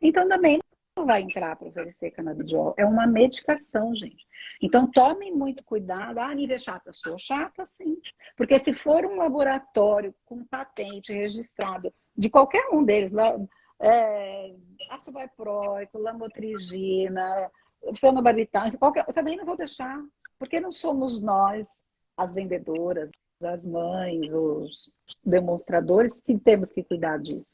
Então também não vai entrar para oferecer canabidiol. É uma medicação, gente. Então tomem muito cuidado. Ah, Nívia é chata. Sou chata, sim. Porque se for um laboratório com patente registrado de qualquer um deles, ácido valproico, lamotrigina, fenobarbital, eu também não vou deixar, porque não somos nós, as vendedoras, as mães, os demonstradores, que temos que cuidar disso.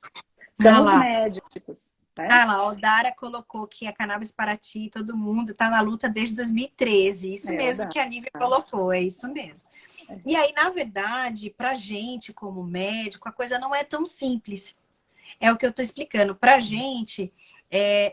São os médicos. né? Ah lá, a Dara colocou que a Cannabis Paraty, todo mundo está na luta desde 2013. Isso É, o mesmo da. que a Nívia colocou, é isso mesmo. É. E aí, na verdade, pra gente, como médico, a coisa não é tão simples. É o que eu estou explicando. Pra gente,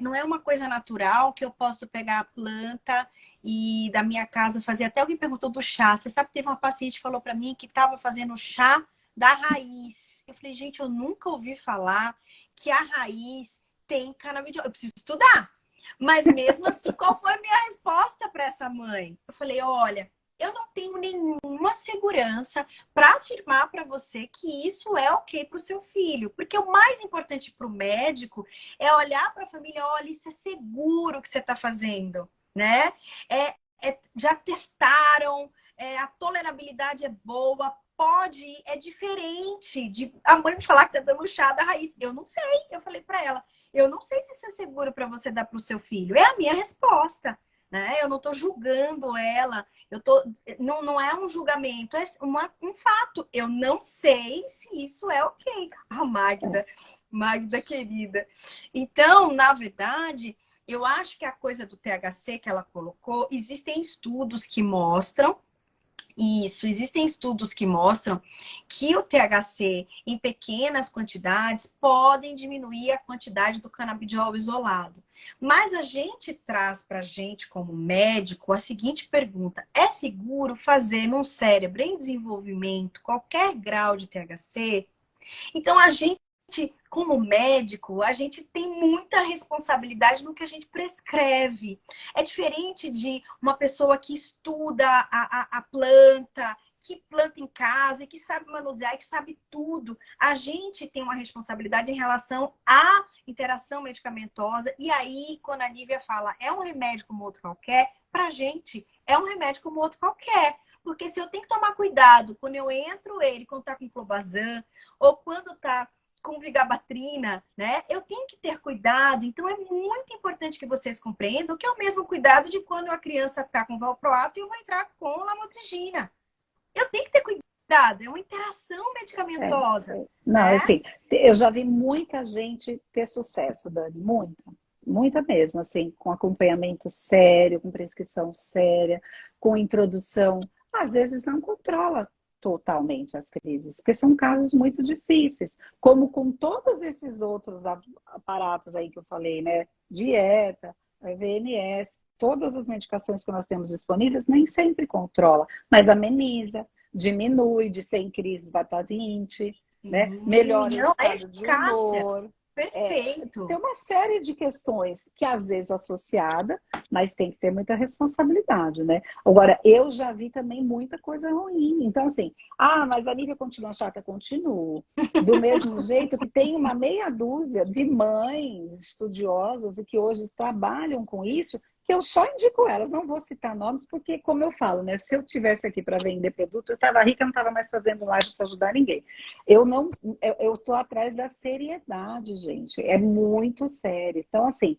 não é uma coisa natural que eu posso pegar a planta e da minha casa fazer. Até alguém perguntou do chá. Você sabe que teve uma paciente que falou para mim que estava fazendo chá da raiz. Eu falei, gente, eu nunca ouvi falar que a raiz tem canabidiol. Eu preciso estudar. Mas mesmo assim, qual foi a minha resposta para essa mãe? Eu falei, olha, eu não tenho nenhuma segurança para afirmar para você que isso é ok para o seu filho. Porque o mais importante para o médico é olhar para a família, olha, isso é seguro que você está fazendo, né? Já testaram, a tolerabilidade é boa, pode ir, é diferente de a mãe me falar que tá dando chá da raiz. Eu não sei, eu falei para ela, eu não sei se isso é seguro para você dar para o seu filho. É a minha resposta, né? Eu não estou julgando ela, não é um julgamento, é um fato. Eu não sei se isso é ok. Ah, Magda querida. Então, na verdade, eu acho que a coisa do THC que ela colocou, existem estudos que mostram isso, existem estudos que mostram que o THC em pequenas quantidades podem diminuir a quantidade do canabidiol isolado. Mas a gente traz para a gente, como médico, a seguinte pergunta: é seguro fazer num cérebro em desenvolvimento qualquer grau de THC? Então, a gente, como médico, a gente tem muita responsabilidade no que a gente prescreve. É diferente de uma pessoa que estuda a planta, que planta em casa, que sabe manusear, que sabe tudo. A gente tem uma responsabilidade em relação à interação medicamentosa. E aí, quando a Nívia fala, é um remédio como outro qualquer, para a gente é um remédio como outro qualquer. Porque se eu tenho que tomar cuidado quando eu entro ele, quando tá com clobazam, ou quando tá com vigabatrina, né? Eu tenho que ter cuidado. Então, é muito importante que vocês compreendam que é o mesmo cuidado de quando a criança está com valproato e eu vou entrar com lamotrigina. Eu tenho que ter cuidado. É uma interação É, medicamentosa, não, né? assim, eu já vi muita gente ter sucesso, Dani, muita, muita mesmo, assim, com acompanhamento sério, com prescrição séria, com introdução, às vezes não controla totalmente as crises, porque são casos muito difíceis, como com todos esses outros aparatos aí que eu falei, né, dieta, VNS, todas as medicações que nós temos disponíveis, nem sempre controla, mas ameniza, diminui de 100 crises, vai para 20, né? Melhora o Não, a estado de eficácia. humor. Tem Perfeito. uma série de questões que às vezes associada, mas tem que ter muita responsabilidade, né? Agora, eu já vi também muita coisa ruim. Então, assim, mas a Nívia continua chata? Continua. Do mesmo jeito que tem uma meia dúzia de mães estudiosas e que hoje trabalham com isso, que eu só indico elas, não vou citar nomes, porque, como eu falo, né? Se eu tivesse aqui para vender produto, eu estava rica, não estava mais fazendo live para ajudar ninguém. Eu não, eu tô atrás da seriedade, gente. É muito sério. Então, assim,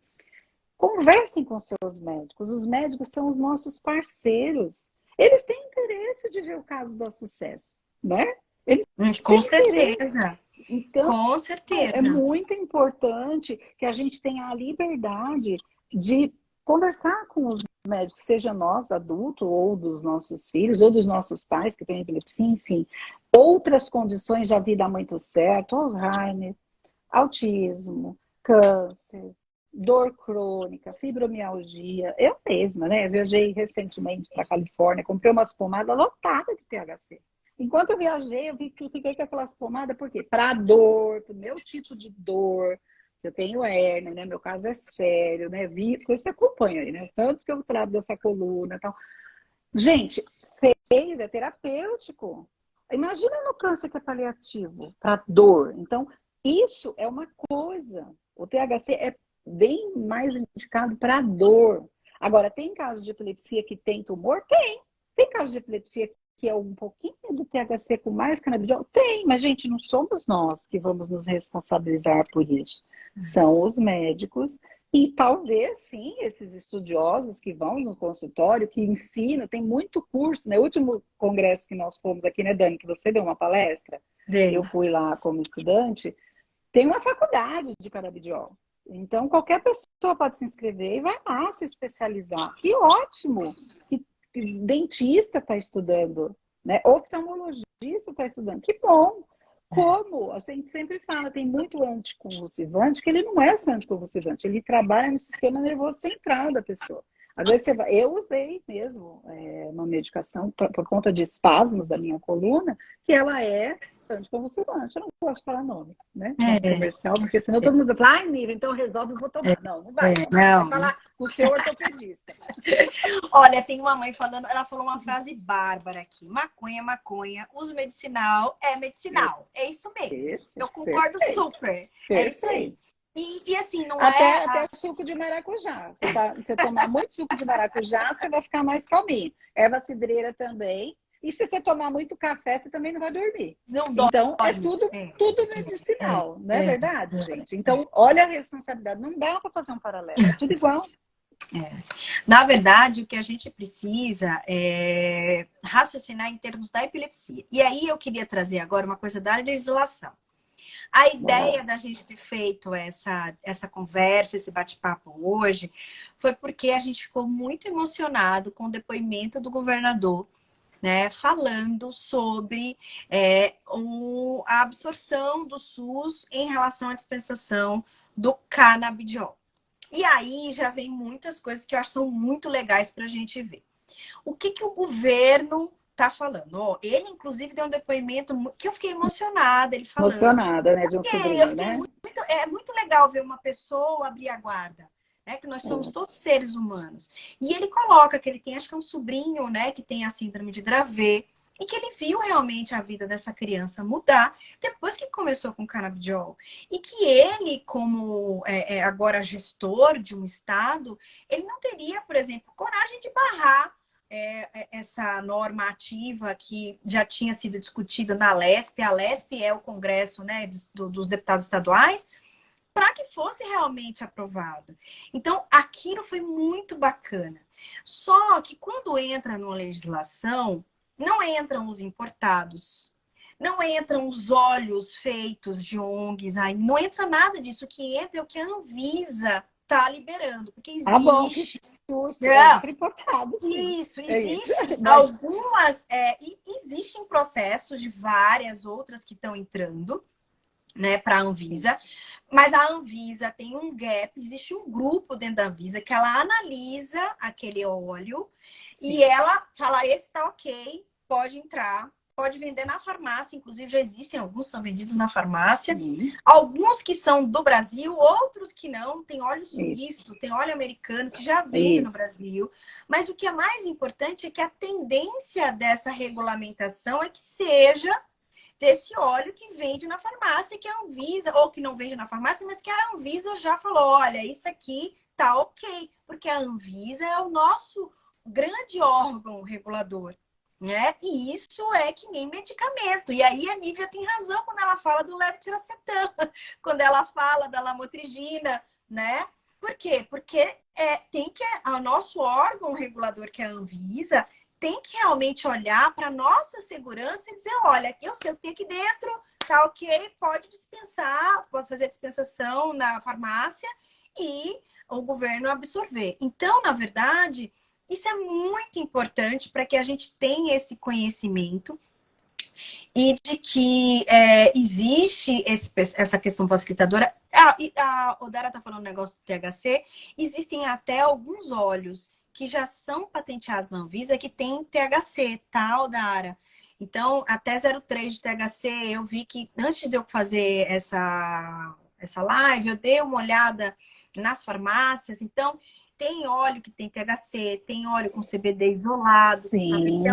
conversem com seus médicos. Os médicos são os nossos parceiros. Eles têm interesse de ver o caso dar sucesso, né? Eles Com têm interesse. certeza. Então, Com é certeza. muito importante que a gente tenha a liberdade de conversar com os médicos, seja nós, adultos, ou dos nossos filhos, ou dos nossos pais que têm epilepsia, enfim. Outras condições já vi dar muito certo, Alzheimer, autismo, câncer, dor crônica, fibromialgia. Eu mesma, né? Viajei recentemente para a Califórnia, comprei umas pomadas lotadas de THC. Enquanto eu viajei, eu fiquei com aquelas pomadas, por quê? Para dor, para o meu tipo de dor. Eu tenho hérnia, né? Meu caso é sério, né? Você se acompanha aí, né? Tanto que eu trato dessa coluna e tal. Gente, é terapêutico. Imagina no câncer que é paliativo, para dor. Então, isso é uma coisa. O THC é bem mais indicado para dor. Agora, tem casos de epilepsia que tem tumor? Tem. Tem casos de epilepsia que é um pouquinho do THC com mais canabidiol? Tem, mas, gente, não somos nós que vamos nos responsabilizar por isso. São os médicos e talvez, sim, esses estudiosos que vão no consultório, que ensinam, tem muito curso, né? O último congresso que nós fomos aqui, né, Dani, que você deu uma palestra, eu Dei. fui lá como estudante, tem uma faculdade de canabidiol. Então, qualquer pessoa pode se inscrever e vai lá se especializar. Que ótimo! Que dentista está estudando, né? Oftalmologista está estudando. Que bom! Como? A gente sempre fala, tem muito anticonvulsivante, que ele não é só anticonvulsivante, ele trabalha no sistema nervoso central da pessoa. Às vezes eu usei mesmo uma medicação por conta de espasmos da minha coluna, que ela é anticonvulsivante. Eu não gosto de falar nome comercial, porque senão todo mundo vai falar, ai, Nívia, então resolve, eu vou tomar. Não, não vai tomar. Não. Vai falar com o seu ortopedista. Olha, tem uma mãe falando, ela falou uma frase bárbara aqui. Maconha é maconha, uso medicinal é medicinal. É isso mesmo. Isso, Eu concordo super. É isso aí. E assim, não até suco de maracujá. Você tomar muito suco de maracujá, você vai ficar mais calminho. Erva cidreira também. E se você tomar muito café, você também não vai dormir. Não então, é tudo medicinal, não é verdade, gente? Então, olha a responsabilidade. Não dá para fazer um paralelo. É tudo igual. Na verdade, o que a gente precisa é raciocinar em termos da epilepsia. E aí eu queria trazer agora uma coisa da legislação. A ideia da gente ter feito essa conversa, esse bate-papo hoje, foi porque a gente ficou muito emocionado com o depoimento do governador, né, falando sobre a absorção do SUS em relação à dispensação do canabidiol. E aí já vem muitas coisas que eu acho que são muito legais para a gente ver. O que o governo está falando? Ele, inclusive, deu um depoimento que eu fiquei emocionada, ele falando. Emocionada, né, de um sobrinho, né? É muito legal ver uma pessoa abrir a guarda, né? Que nós somos todos seres humanos. E ele coloca que ele tem, acho que é um sobrinho, né? Que tem a síndrome de Dravet. E que ele viu realmente a vida dessa criança mudar depois que começou com canabidiol. E que ele, como agora gestor de um estado, ele não teria, por exemplo, coragem de barrar essa norma ativa que já tinha sido discutida na LESP. A LESP é o Congresso, né, dos Deputados Estaduais, para que fosse realmente aprovado. Então, aquilo foi muito bacana. Só que quando entra numa legislação, não entram os importados, não entram os óleos feitos de ONGs, aí não entra nada disso. O que entra é o que a Anvisa está liberando, porque existe... Ah, bom, que susto, entra importado, sim. Isso, existe algumas... existem processos de várias outras que estão entrando, né, para a Anvisa, mas a Anvisa tem um gap, existe um grupo dentro da Anvisa que ela analisa aquele óleo e ela fala, esse tá ok, pode entrar, pode vender na farmácia, inclusive já existem alguns, são vendidos na farmácia, alguns que são do Brasil, outros que não, tem óleo suíço, tem óleo americano que já vende no Brasil, mas o que é mais importante é que a tendência dessa regulamentação é que seja desse óleo que vende na farmácia, que a Anvisa, ou que não vende na farmácia, mas que a Anvisa já falou, olha, isso aqui tá ok, porque a Anvisa é o nosso grande órgão regulador, né? E isso é que nem medicamento. E aí a Nívia tem razão quando ela fala do levetiracetam, quando ela fala da lamotrigina, né? Por quê? Porque tem que o nosso órgão regulador, que é a Anvisa, tem que realmente olhar para a nossa segurança e dizer, olha, eu sei o que tem aqui dentro, tá ok, pode dispensar, pode fazer dispensação na farmácia e o governo absorver. Então, na verdade, isso é muito importante para que a gente tenha esse conhecimento e de que existe essa questão facilitadora. A Odara está falando um negócio do THC, existem até alguns óleos que já são patenteados na Anvisa que tem THC, tá, Odara? Então, até 0,3 de THC, eu vi que antes de eu fazer essa live, eu dei uma olhada nas farmácias. Então, tem óleo que tem THC, tem óleo com CBD isolado. Sim,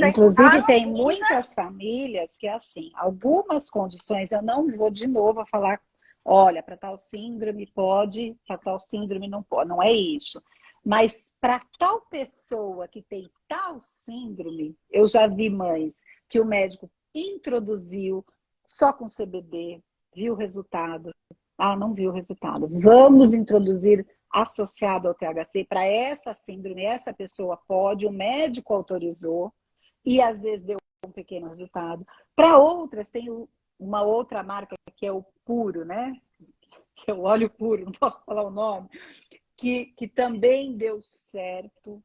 inclusive tem muitas famílias que, assim, algumas condições, eu não vou de novo falar, olha, para tal síndrome pode, para tal síndrome não pode, não é isso. Mas para tal pessoa que tem tal síndrome, eu já vi mães que o médico introduziu só com CBD, viu o resultado. Ah, não viu o resultado. Vamos introduzir associado ao THC para essa síndrome, essa pessoa pode, o médico autorizou e às vezes deu um pequeno resultado. Para outras, tem uma outra marca que é o puro, né? que é o óleo puro, não posso falar o nome, que também deu certo,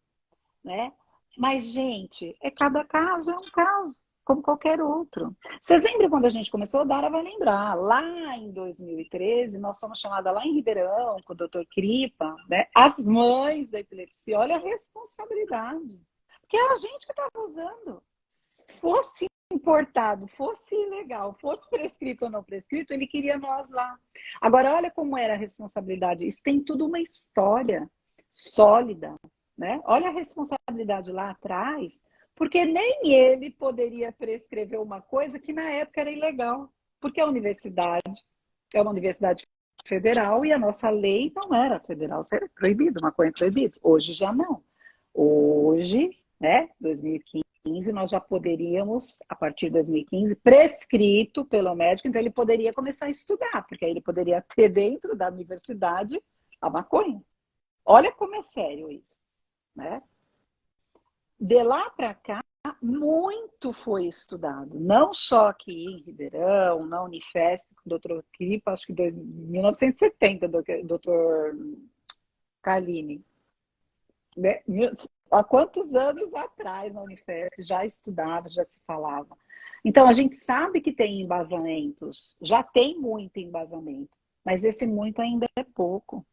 né? Mas, gente, cada caso é um caso, como qualquer outro. Vocês lembram quando a gente começou? A Dara vai lembrar. Lá em 2013, nós fomos chamadas lá em Ribeirão, com o doutor Cripa, né? As mães da epilepsia. Olha a responsabilidade. Porque era a gente que estava usando. Se fosse importado, fosse ilegal, fosse prescrito ou não prescrito, ele queria nós lá. Agora, olha como era a responsabilidade. Isso tem tudo uma história sólida, né? Olha a responsabilidade lá atrás, porque nem ele poderia prescrever uma coisa que na época era ilegal, porque a universidade é uma universidade federal e a nossa lei não era federal, isso era proibido, maconha é proibido. Hoje já não. Hoje, né, 2015, nós já poderíamos, a partir de 2015, prescrito pelo médico, então ele poderia começar a estudar, porque aí ele poderia ter dentro da universidade a maconha. Olha como é sério isso, né? De lá para cá, muito foi estudado, não só aqui em Ribeirão, na Unifesp, com o doutor Cripa, acho que em 1970, doutor Carline, né? Há quantos anos atrás na Unifesp já estudava, já se falava. Então, a gente sabe que tem embasamentos, já tem muito embasamento, mas esse muito ainda é pouco.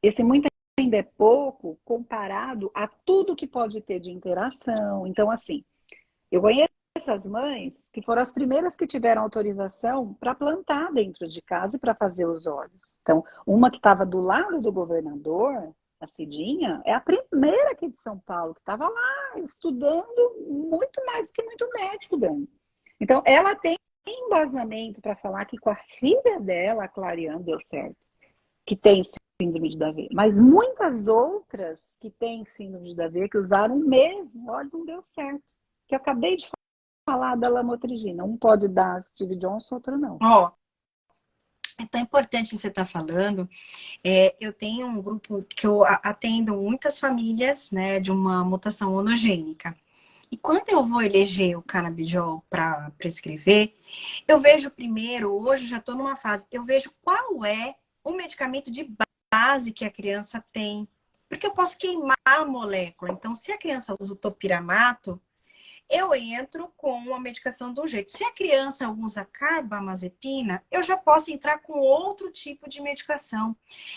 Esse muito ainda é pouco comparado a tudo que pode ter de interação. Então, assim, eu conheço essas mães que foram as primeiras que tiveram autorização para plantar dentro de casa e para fazer os olhos. Então, uma que estava do lado do governador, a Cidinha, é a primeira aqui de São Paulo, que estava lá estudando muito mais do que muito médico, Dani. Então, ela tem embasamento para falar que com a filha dela, a Clariane, deu certo, que tem síndrome de Dravet. Mas muitas outras que têm síndrome de Dravet, que usaram o mesmo óleo, não deu certo. Que eu acabei de falar da lamotrigina. Um pode dar Steve Johnson, outro não. Ó, é tão importante você estar falando. Eu tenho um grupo que eu atendo muitas famílias, né, de uma mutação monogênica. E quando eu vou eleger o canabidiol para prescrever, eu vejo primeiro, hoje já estou numa fase, eu vejo qual é o medicamento de base que a criança tem. Porque eu posso queimar a molécula. Então, se a criança usa o topiramato, eu entro com uma medicação de um jeito. Se a criança usa carbamazepina, eu já posso entrar com outro tipo de medicação.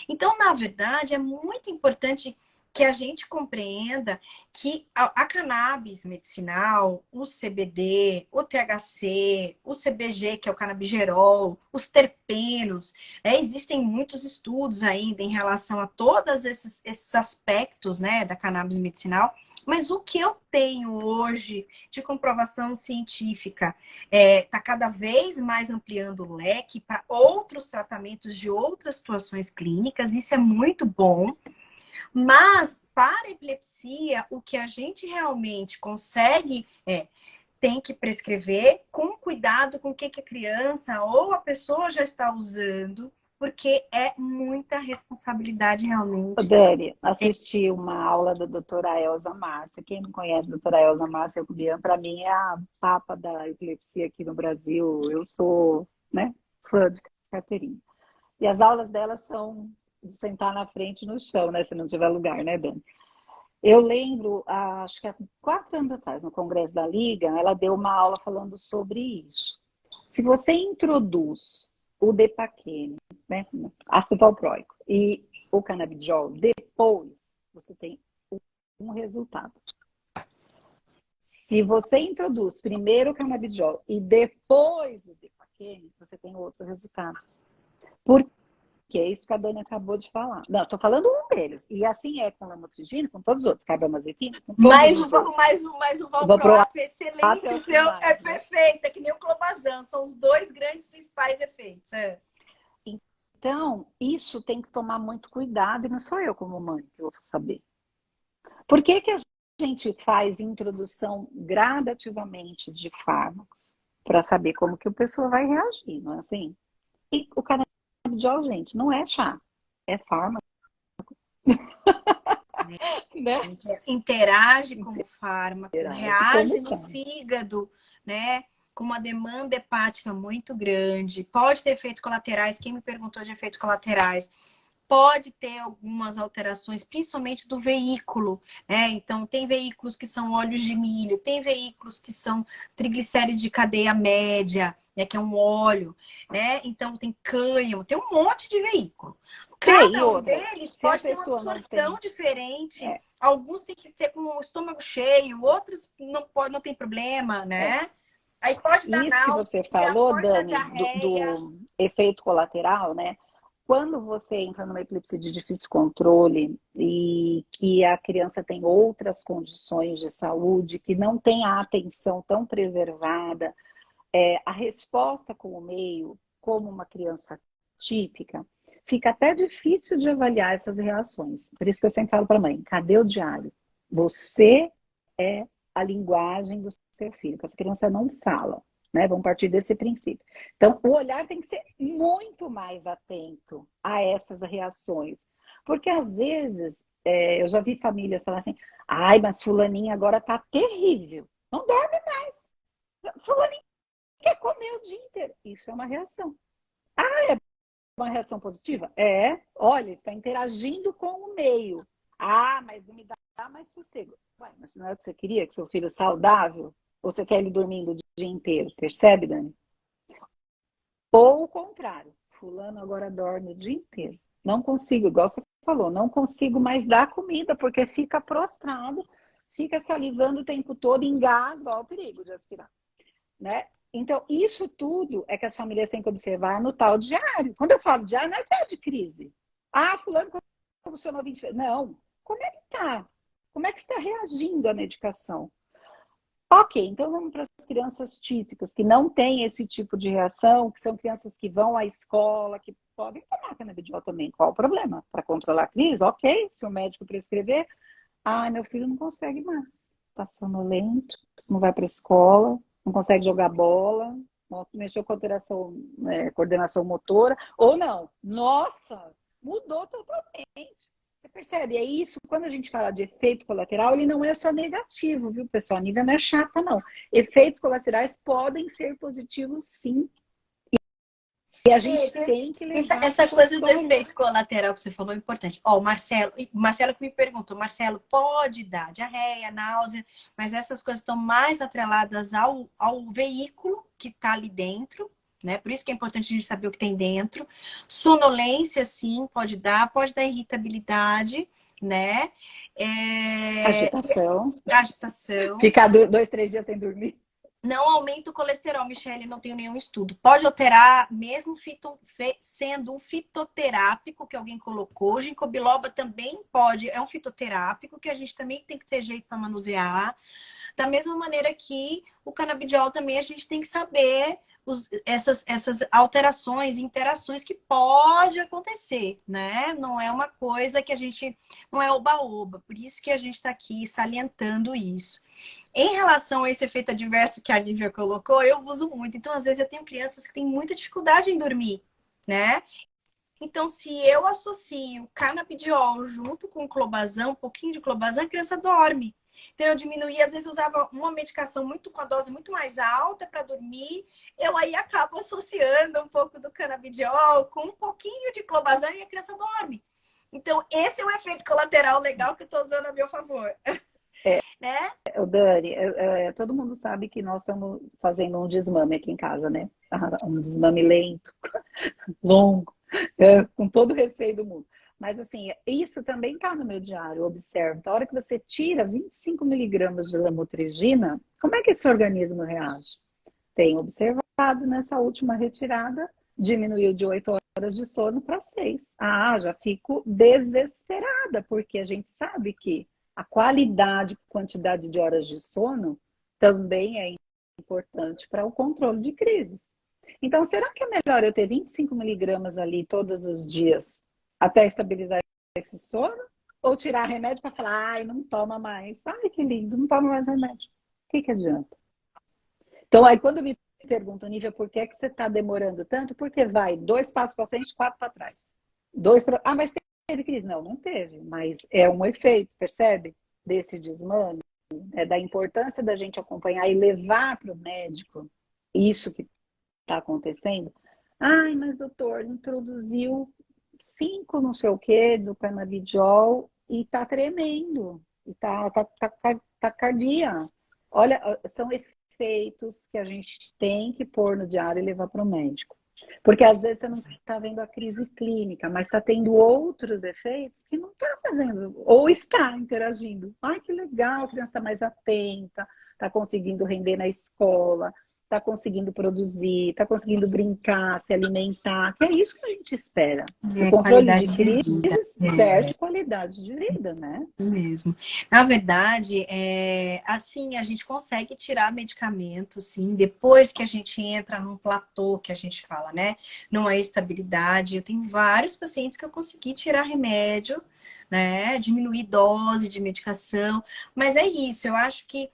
Então, na verdade, é muito importante que a gente compreenda que a cannabis medicinal, o CBD, o THC, o CBG, que é o canabigerol, os terpenos, existem muitos estudos ainda em relação a todos esses aspectos, né, da cannabis medicinal. Mas o que eu tenho hoje de comprovação científica está cada vez mais ampliando o leque para outros tratamentos de outras situações clínicas. Isso é muito bom. Mas para a epilepsia, o que a gente realmente consegue tem que prescrever com cuidado com o que a criança ou a pessoa já está usando, porque é muita responsabilidade realmente. Dani, assisti uma aula da doutora Elza Márcia. Quem não conhece a doutora Elza Márcia Cubian, para mim é a papa da epilepsia aqui no Brasil. Eu sou, né, fã de carteirinha. E as aulas dela são de sentar na frente no chão, né, se não tiver lugar, né, Dani? Eu lembro, acho que há 4 anos atrás, no Congresso da Liga, ela deu uma aula falando sobre isso. Se você introduz o Depaquene, né, ácido valproico, e o canabidiol, depois você tem um resultado. Se você introduz primeiro o canabidiol e depois o Depaquene, você tem outro resultado. Por que é isso que a Dani acabou de falar. Não, estou falando um deles. E assim é com lamotrigina, com todos os outros, carbamazepina, com todos Mas os outros. o valproato é excelente, É o seu demais, é né? perfeito, é que nem o clobazam, são os dois grandes principais efeitos. Então, isso tem que tomar muito cuidado, e não sou eu como mãe que vou saber. Por que que a gente faz introdução gradativamente de fármacos? Para saber como que a pessoa vai reagir, não é assim? E o canabidiol, gente, não é chá, é fármaco. Né? Interage como fármaco, Interage reage como no fármaco. fígado, né? com uma demanda hepática muito grande, pode ter efeitos colaterais. Quem me perguntou de efeitos colaterais, pode ter algumas alterações, principalmente do veículo, né? Então, tem veículos que são óleos de milho, tem veículos que são triglicérides de cadeia média, né? Que é um óleo, né? Então, tem cânhamo, tem um monte de veículo. E Cada um outra, deles se a pode ter uma pessoa não absorção tem. diferente. É, Alguns têm que ser com o estômago cheio, outros não pode, não tem problema, é. né? Aí pode dar Isso que você náusea, falou, pode dar Dani, diarreia. do efeito colateral, né? Quando você entra numa epilepsia de difícil controle e que a criança tem outras condições de saúde, que não tem a atenção tão preservada, a resposta com o meio, como uma criança típica, fica até difícil de avaliar essas reações. Por isso que eu sempre falo para a mãe, cadê o diário? Você é a linguagem do seu filho, que essa criança não fala, né? Vamos partir desse princípio. Então, o olhar tem que ser muito mais atento a essas reações. Porque, às vezes, eu já vi famílias falar assim, ai, mas fulaninha agora tá terrível, não dorme mais. Fulaninha quer comer o dia inteiro. Isso é uma reação. Uma reação positiva? Olha, está interagindo com o meio. Ah, mas não me dá mais sossego. Ué, mas não é o que você queria, que seu filho saudável? Ou você quer ele dormindo o dia inteiro? Percebe, Dani? Ou o contrário. Fulano agora dorme o dia inteiro. Não consigo, igual você falou, não consigo mais dar comida, porque fica prostrado, fica salivando o tempo todo, engasga, ó, o perigo de aspirar, né? Então, isso tudo é que as famílias têm que observar no tal diário. Quando eu falo diário, não é diário de crise. Ah, fulano funcionou 20 vezes. Não. Como é que está? Como é que está reagindo à medicação? Ok, então vamos para as crianças típicas, que não têm esse tipo de reação, que são crianças que vão à escola, que podem tomar canabidiol também. Qual o problema? Para controlar a crise? Ok, se o médico prescrever. Ah, meu filho não consegue mais. Está sonolento, não vai para a escola, não consegue jogar bola, mexeu com alteração, coordenação motora, ou não. Nossa, mudou totalmente. Você percebe? É isso, quando a gente fala de efeito colateral, ele não é só negativo, viu, pessoal? A Nívia não é chata, não. Efeitos colaterais podem ser positivos, sim. E a gente tem que levar para Essa o coisa do consultório. efeito colateral que você falou é importante. Ó, o Marcelo que me perguntou, Marcelo, pode dar diarreia, náusea, mas essas coisas estão mais atreladas ao veículo que está ali dentro, né? Por isso que é importante a gente saber o que tem dentro. Sonolência, sim, pode dar irritabilidade, né? É, Agitação. agitação. Ficar 2, 3 dias sem dormir. Não aumenta o colesterol, Michele, não tenho nenhum estudo. Pode alterar, mesmo sendo um fitoterápico que alguém colocou. Ginkgo biloba também pode, é um fitoterápico que a gente também tem que ter jeito para manusear. Da mesma maneira que o canabidiol também a gente tem que saber essas alterações, interações que pode acontecer, né? Não é uma coisa que a gente, não é oba-oba. Por isso que a gente está aqui salientando isso. Em relação a esse efeito adverso que a Lívia colocou, eu uso muito. Então, às vezes, eu tenho crianças que têm muita dificuldade em dormir, né? Então, se eu associo canabidiol junto com clobazam, um pouquinho de clobazam, a criança dorme. Então, eu diminuí, às vezes usava uma medicação muito com a dose muito mais alta para dormir. Eu aí acabo associando um pouco do canabidiol com um pouquinho de clobazam e a criança dorme. Então, esse é um efeito colateral legal que eu estou usando a meu favor, né? Dani, todo mundo sabe que nós estamos fazendo um desmame aqui em casa, né? Um desmame lento, longo, com todo o receio do mundo. Mas, assim, isso também está no meu diário, eu observo. Na hora que você tira 25 miligramas de lamotrigina, como é que esse organismo reage? Tenho observado nessa última retirada, diminuiu de 8 horas de sono para 6. Ah, já fico desesperada, porque a gente sabe que a qualidade e quantidade de horas de sono também é importante para o controle de crises. Então, será que é melhor eu ter 25 miligramas ali todos os dias até estabilizar esse sono? Ou tirar remédio para falar, ai, não toma mais. Ai, que lindo, não toma mais remédio. O que adianta? Então, aí quando me perguntam, Nívia, por que é que você está demorando tanto? Porque vai 2 passos para frente, 4 para trás. Mas teve crise? Não, não teve. Mas é um efeito, percebe? Desse desmame. É da importância da gente acompanhar e levar para o médico isso que está acontecendo. Ai, mas doutor, introduziu 5 não sei o que do canabidiol e tá tremendo, e tá cardia. Olha, são efeitos que a gente tem que pôr no diário e levar para o médico. Porque às vezes você não está vendo a crise clínica, mas está tendo outros efeitos que não está fazendo, ou está interagindo. Ai, que legal, a criança está mais atenta, está conseguindo render na escola, está conseguindo produzir, está conseguindo brincar, se alimentar, que é isso que a gente espera. O É controle de qualidade de crise vida. versus qualidade de vida, né? Mesmo. Na verdade, assim, a gente consegue tirar medicamento, sim, depois que a gente entra num platô, que a gente fala, né? Numa estabilidade. Eu tenho vários pacientes que eu consegui tirar remédio, né? Diminuir dose de medicação. Mas é isso, eu acho que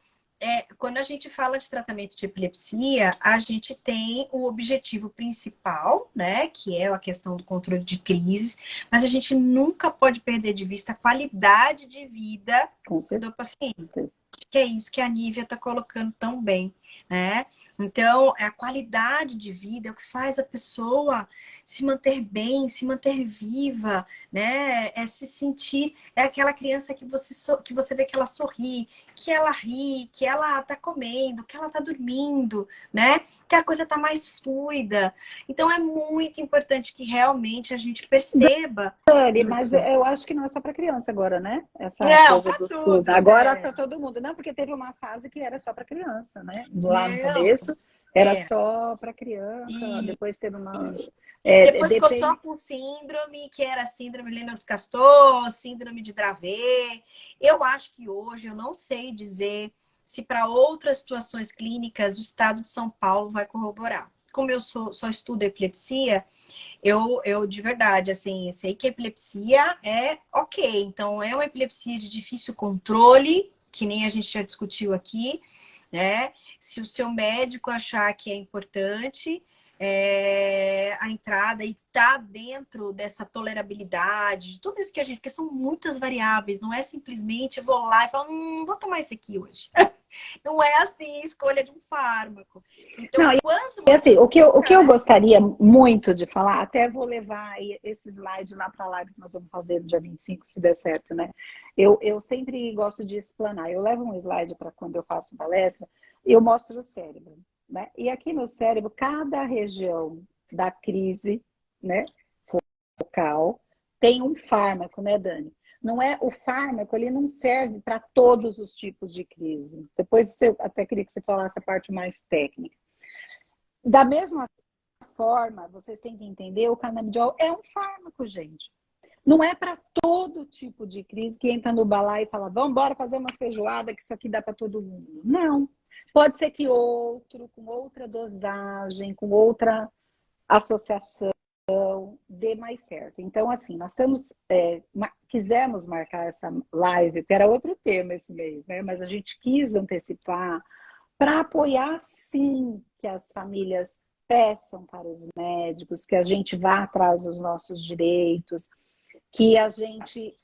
quando a gente fala de tratamento de epilepsia, a gente tem o objetivo principal, né? Que é a questão do controle de crises, mas a gente nunca pode perder de vista a qualidade de vida Com do paciente, certeza. que é isso que a Nívia está colocando tão bem, né? Então, a qualidade de vida é o que faz a pessoa se manter bem, se manter viva, né? É se sentir, é aquela criança que você vê que ela sorri, que ela ri, que ela tá comendo, que ela tá dormindo, né? Que a coisa tá mais fluida. Então, é muito importante que realmente a gente perceba Dani, mas isso. eu acho que não é só para criança agora, né? Essa Não, coisa para do SUS. tudo, Agora né? para todo mundo. Não, porque teve uma fase que era só para criança, né? Lá no Não, começo era é. só para criança, E depois teve uma. depois ficou só Depende. com síndrome, que era síndrome Lennox-Gastaut, síndrome de Dravet. Eu acho que hoje, eu não sei dizer se para outras situações clínicas o estado de São Paulo vai corroborar. Como eu só estudo epilepsia, eu de verdade, assim, sei que a epilepsia é ok. Então, é uma epilepsia de difícil controle, que nem a gente já discutiu aqui, né? Se o seu médico achar que é importante, a entrada e tá dentro dessa tolerabilidade, de tudo isso que a gente, porque são muitas variáveis, não é simplesmente eu vou lá e falo, vou tomar isso aqui hoje. Não é assim, escolha de um fármaco. Então, Não, quando e você assim, o que foca, eu né? gostaria muito de falar, até vou levar esse slide lá para a live que nós vamos fazer no dia 25, se der certo, né? Eu sempre gosto de explanar. Eu levo um slide para quando eu faço palestra, eu mostro o cérebro, né? E aqui no cérebro, cada região da crise, né, focal, tem um fármaco, né, Dani? Não é o fármaco, ele não serve para todos os tipos de crise. Depois eu até queria que você falasse a parte mais técnica. Da mesma forma, vocês têm que entender, o canabidiol é um fármaco, gente. Não é para todo tipo de crise que entra no balai e fala, vamos embora fazer uma feijoada que isso aqui dá para todo mundo. Não. Pode ser que outro, com outra dosagem, com outra associação, dê mais certo. Então, assim, nós estamos, quisemos marcar essa live, que era outro tema esse mês, né? Mas a gente quis antecipar para apoiar, sim, que as famílias peçam para os médicos, que a gente vá atrás dos nossos direitos, que a gente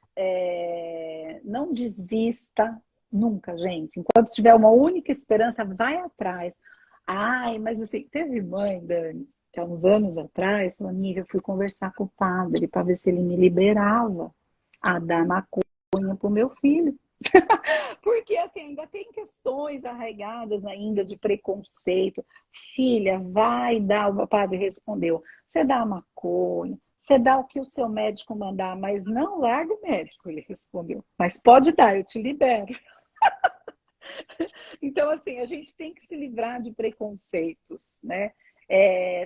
não desista nunca, gente. Enquanto tiver uma única esperança, vai atrás. Ai, mas assim, teve mãe, Dani, que há uns anos atrás, falou, Nívia, eu fui conversar com o padre para ver se ele me liberava a dar maconha para o meu filho. Porque assim, ainda tem questões arraigadas ainda de preconceito. Filha, vai dar, o padre respondeu, você dá a maconha, você dá o que o seu médico mandar, mas não larga o médico, ele respondeu. Mas pode dar, eu te libero. Então, assim, a gente tem que se livrar de preconceitos, né?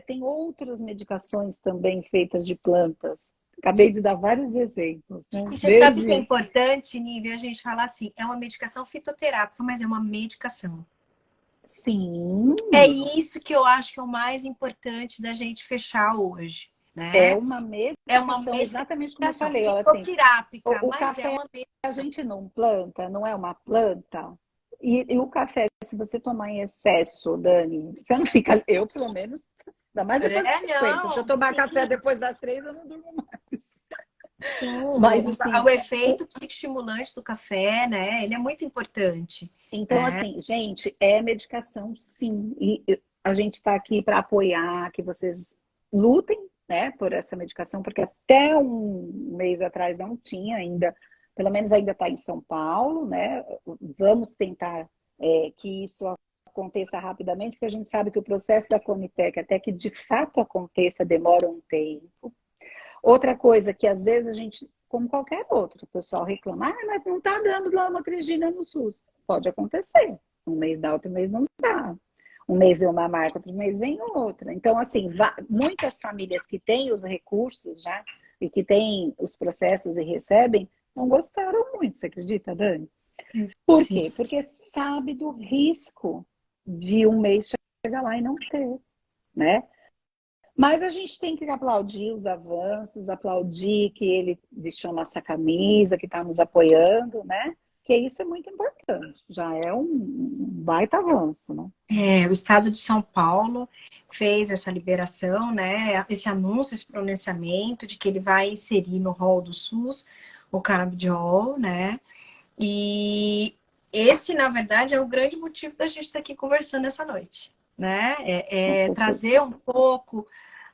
Tem outras medicações também feitas de plantas. Acabei de dar vários exemplos, né? E você sabe que é Desde. importante, Nívia, a gente falar assim, é uma medicação fitoterápica, mas é uma medicação. Sim, É isso que eu acho que é o mais importante da gente fechar hoje, é né? uma É uma medicação, exatamente como eu medicação falei. Olha, assim, fitoterápica, o mas é café uma a gente não planta, não é uma planta. E o café, se você tomar em excesso, Dani, você não fica, eu pelo menos, ainda mais depois dos 50. Se eu não, tomar café sim, depois das 3, eu não durmo mais. sim, Mas assim, o efeito psicoestimulante do café, né? Ele é muito importante, então né? assim, gente, é medicação sim. E a gente está aqui para apoiar, que vocês lutem, né, por essa medicação, porque até um mês atrás não tinha ainda, pelo menos ainda está em São Paulo, né? Vamos tentar que isso aconteça rapidamente, porque a gente sabe que o processo da Conitec, até que de fato aconteça, demora um tempo. Outra coisa que às vezes a gente, como qualquer outro, o pessoal reclama, mas não está dando lamotrigina no SUS. Pode acontecer. Um mês dá, outro mês não dá. Um mês vem uma marca, outro mês vem outra. Então, assim, muitas famílias que têm os recursos já e que têm os processos e recebem, não gostaram muito, você acredita, Dani? Por Sim. quê? Porque sabe do risco de um mês chegar lá e não ter, né? Mas a gente tem que aplaudir os avanços, aplaudir que ele vestiu nossa camisa, que está nos apoiando, né? Que isso é muito importante. Já é um baita avanço, né? O estado de São Paulo fez essa liberação, né? Esse anúncio, esse pronunciamento de que ele vai inserir no rol do SUS o canabidiol, né? E esse, na verdade, é o grande motivo da gente estar aqui conversando essa noite, né? Com certeza. Trazer um pouco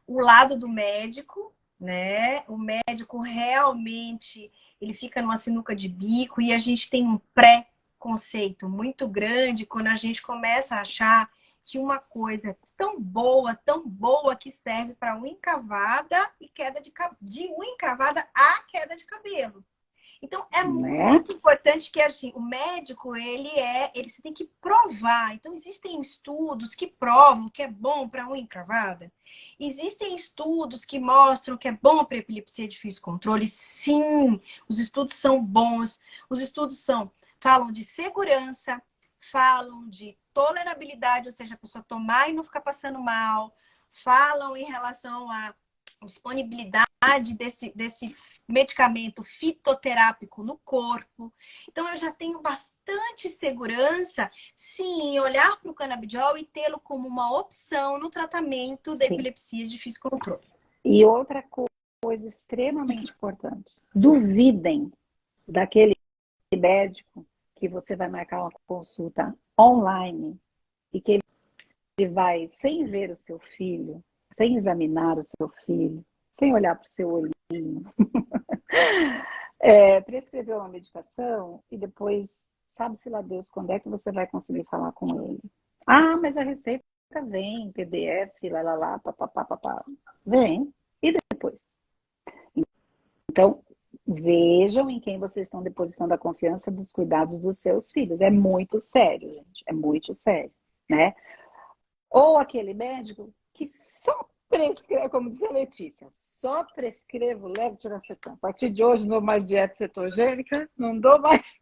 o lado do médico, né? O médico realmente ele fica numa sinuca de bico e a gente tem um pré-conceito muito grande quando a gente começa a achar que uma coisa é tão boa que serve para unha encravada e queda de unha encravada a queda de cabelo. Então, é Né? muito importante que assim, o médico, você tem que provar. Então, existem estudos que provam que é bom para unha encravada. Existem estudos que mostram que é bom para epilepsia de difícil controle. Sim, os estudos são bons. Os estudos falam de segurança, falam de tolerabilidade, ou seja, a pessoa tomar e não ficar passando mal. Falam em relação à disponibilidade desse medicamento fitoterápico no corpo. Então, eu já tenho bastante segurança, sim, em olhar para o canabidiol e tê-lo como uma opção no tratamento da Sim. epilepsia de difícil controle. E outra coisa extremamente importante: duvidem daquele médico que você vai marcar uma consulta online e que ele vai, sem ver o seu filho, sem examinar o seu filho, sem olhar para o seu olhinho, prescrever uma medicação e depois, sabe-se lá Deus, quando é que você vai conseguir falar com ele? Ah, mas a receita vem em PDF, lá, papapá. Vem. E depois? Então, vejam em quem vocês estão depositando a confiança dos cuidados dos seus filhos. É muito sério, gente. É muito sério, né? Ou aquele médico que só prescreve, como disse a Letícia, só prescrevo levetiracetam. A partir de hoje, não dou mais dieta cetogênica, não dou mais.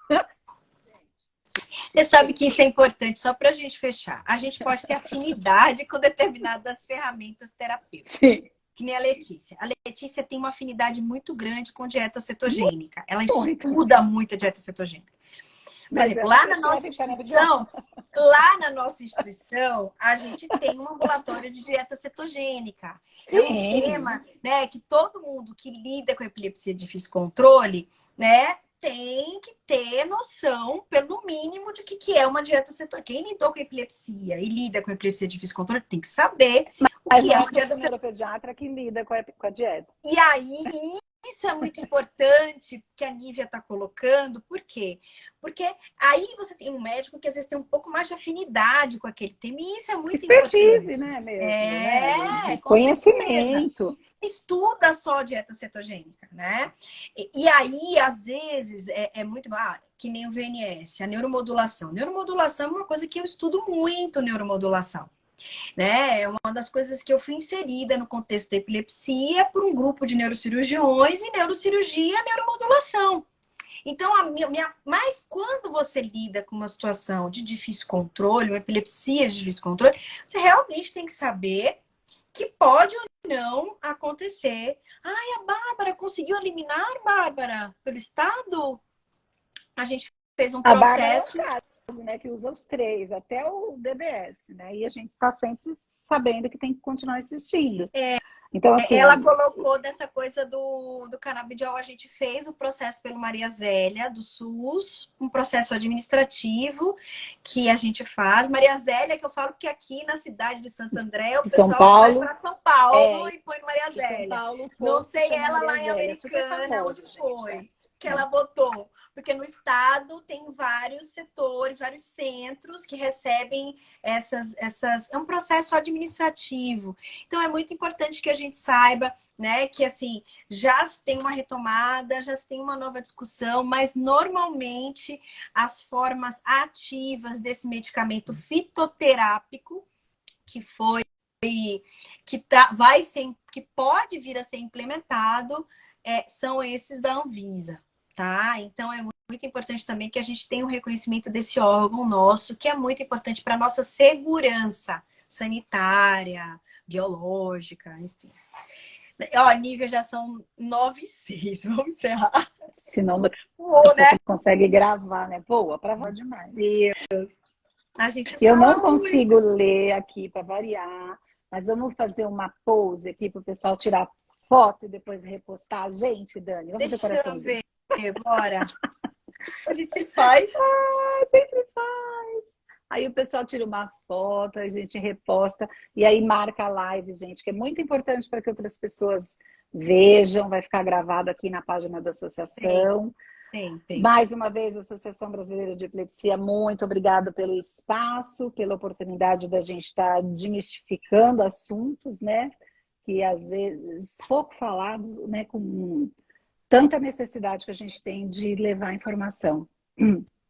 Você sabe que isso é importante, só para a gente fechar. A gente pode ter afinidade com determinadas ferramentas terapêuticas. Sim. Que nem a Letícia. A Letícia tem uma afinidade muito grande com dieta cetogênica. Ela Muito. estuda muito a dieta cetogênica. Por Mas exemplo, ela prescreve canabidiol. lá na nossa instituição, a gente tem um ambulatório de dieta cetogênica. É um Sim. tema, né, que todo mundo que lida com epilepsia de difícil controle, né, tem que ter noção, pelo mínimo, de que é uma dieta cetogênica. Quem lidou com epilepsia e lida com epilepsia de difícil controle tem que saber o Mas que é não é uma dieta todo cetogênica. neuropediatra que lida com a dieta. E aí, isso é muito importante que a Nívia está colocando, por quê? Porque aí você tem um médico que às vezes tem um pouco mais de afinidade com aquele tema, e isso é muito Expertise, importante. né, mesmo, né? Com certeza. Conhecimento. Estuda só a dieta cetogênica, né? E aí, às vezes, é muito. Que nem o VNS, a neuromodulação. Neuromodulação é uma coisa que eu estudo muito, neuromodulação. Né? É uma das coisas que eu fui inserida no contexto da epilepsia por um grupo de neurocirurgiões e neurocirurgia e neuromodulação. Então, mas quando você lida com uma situação de difícil controle, uma epilepsia de difícil controle, você realmente tem que saber que pode ou não acontecer. Ai, a Bárbara conseguiu eliminar, Bárbara, pelo Estado? A gente fez um A Bárbara é o processo. caso, né, que usa os três, até o DBS, né? E a gente está sempre sabendo que tem que continuar assistindo. Então, assim, Ela colocou dessa coisa do canabidiol, a gente fez o processo pelo Maria Zélia, do SUS, um processo administrativo que a gente faz. Maria Zélia, que eu falo que aqui na cidade de Santo André, o de São pessoal vai Paulo, para São Paulo e põe no Maria de São Zélia. Paulo, o Não posto sei chama ela Maria lá em Zélia, super Americana, onde famoso, gente. foi que ela botou. Porque no estado tem vários setores, vários centros que recebem essas. É um processo administrativo. Então é muito importante que a gente saiba, né, que assim, já se tem uma retomada, já se tem uma nova discussão, mas normalmente as formas ativas desse medicamento fitoterápico, que foi, vai ser, que pode vir a ser implementado, são esses da Anvisa, tá? Então é muito importante também que a gente tenha o reconhecimento desse órgão nosso, que é muito importante para a nossa segurança sanitária, biológica, enfim. Ó, Nívia, já são 9h06, vamos encerrar. Senão daqui Pô, a pouco né? não consegue gravar, né? Boa, para falar demais. Deus. A gente Eu fala não consigo ler aqui para variar, mas vamos fazer uma pose aqui para o pessoal tirar foto e depois repostar. Gente, Dani, vamos fazer Deixa eu coraçãozinho. ver, bora. A gente faz. Sempre faz. Aí o pessoal tira uma foto, a gente reposta e aí marca a live, gente, que é muito importante para que outras pessoas vejam, vai ficar gravado aqui na página da associação. Sempre. Mais uma vez, a Associação Brasileira de Epilepsia, muito obrigada pelo espaço, pela oportunidade da gente estar desmistificando assuntos, né? Que às vezes pouco falados, né? Com tanta necessidade que a gente tem de levar informação.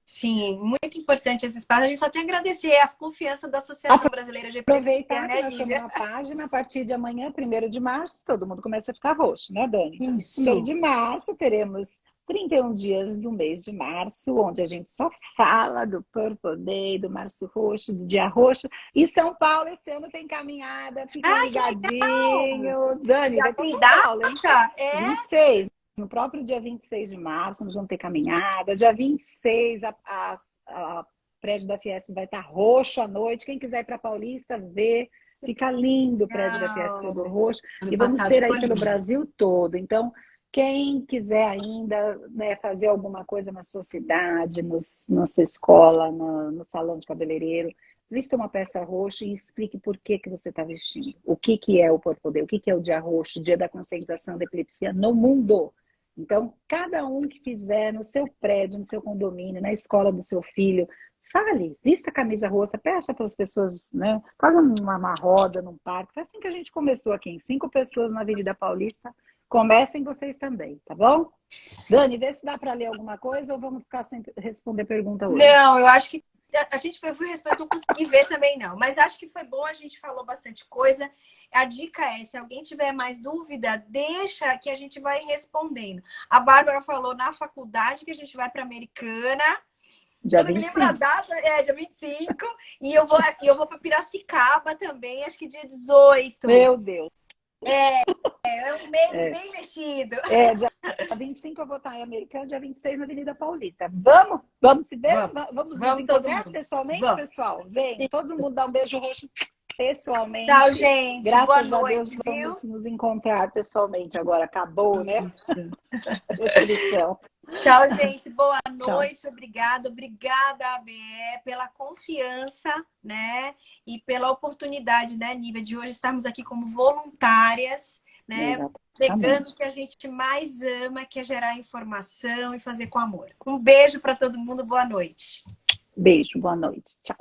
Sim, muito importante esse espaço. A gente só tem a agradecer a confiança da Associação Brasileira de Epilepsia, Aproveitar que né, nós estamos Lívia? na página, a partir de amanhã, 1º de março, todo mundo começa a ficar roxo, né, Dani? 1º Isso. de março, teremos 31 dias do mês de março, onde a gente só fala do Purple Day, do Março Roxo, do Dia Roxo. E São Paulo, esse ano tem caminhada, fiquem Ah, que legal! ligadinhos. Dani, Já vai para tem São data? Paulo, hein? É? 26. No próprio dia 26 de março, nós vamos ter caminhada. Dia 26, a prédio da Fiesp vai estar roxo à noite. Quem quiser ir para Paulista, ver. Fica lindo o prédio da Fiesp todo Legal. roxo. Ano E vamos passado ter ficou aí pelo lindo. Brasil todo. Então, quem quiser ainda, né, fazer alguma coisa na sua cidade, na sua escola, no salão de cabeleireiro, vista uma peça roxa e explique por que você está vestindo. O que é o Purple Day, o que é o Dia Roxo, o Dia da Conscientização da Epilepsia no mundo. Então, cada um que fizer no seu prédio, no seu condomínio, na escola do seu filho, fale, vista a camisa roxa, peça para as pessoas, né? Faz uma roda num parque. Foi assim que a gente começou aqui, em 5 pessoas na Avenida Paulista. Comecem vocês também, tá bom? Dani, vê se dá para ler alguma coisa ou vamos ficar sem responder pergunta hoje. Não, eu acho que a gente foi responder, não consegui ver também, não. Mas acho que foi bom, a gente falou bastante coisa. A dica é, se alguém tiver mais dúvida, deixa que a gente vai respondendo. A Bárbara falou na faculdade que a gente vai para Americana. Dia Eu não me lembro a 25. data, dia 25. E eu vou para Piracicaba também, acho que dia 18. Meu Deus. É um mês bem mexido. Dia 25 eu vou estar em Americana, dia 26 na Avenida Paulista. Vamos se ver? Vamos, Vamos nos vamos todo encontrar mundo. pessoalmente, Vamos. pessoal? Vem, todo mundo dá um beijo roxo Tchau, pessoalmente. gente. Boa Graças a Deus noite, viu? vamos nos encontrar pessoalmente agora. Acabou, né? Isso. A restrição. Tchau, gente. Boa Tchau. noite. Obrigada, ABE, pela confiança, né? E pela oportunidade, né, Nívia, de hoje estarmos aqui como voluntárias, né? Pegando o que a gente mais ama, que é gerar informação e fazer com amor. Um beijo para todo mundo. Boa noite. Beijo, boa noite. Tchau.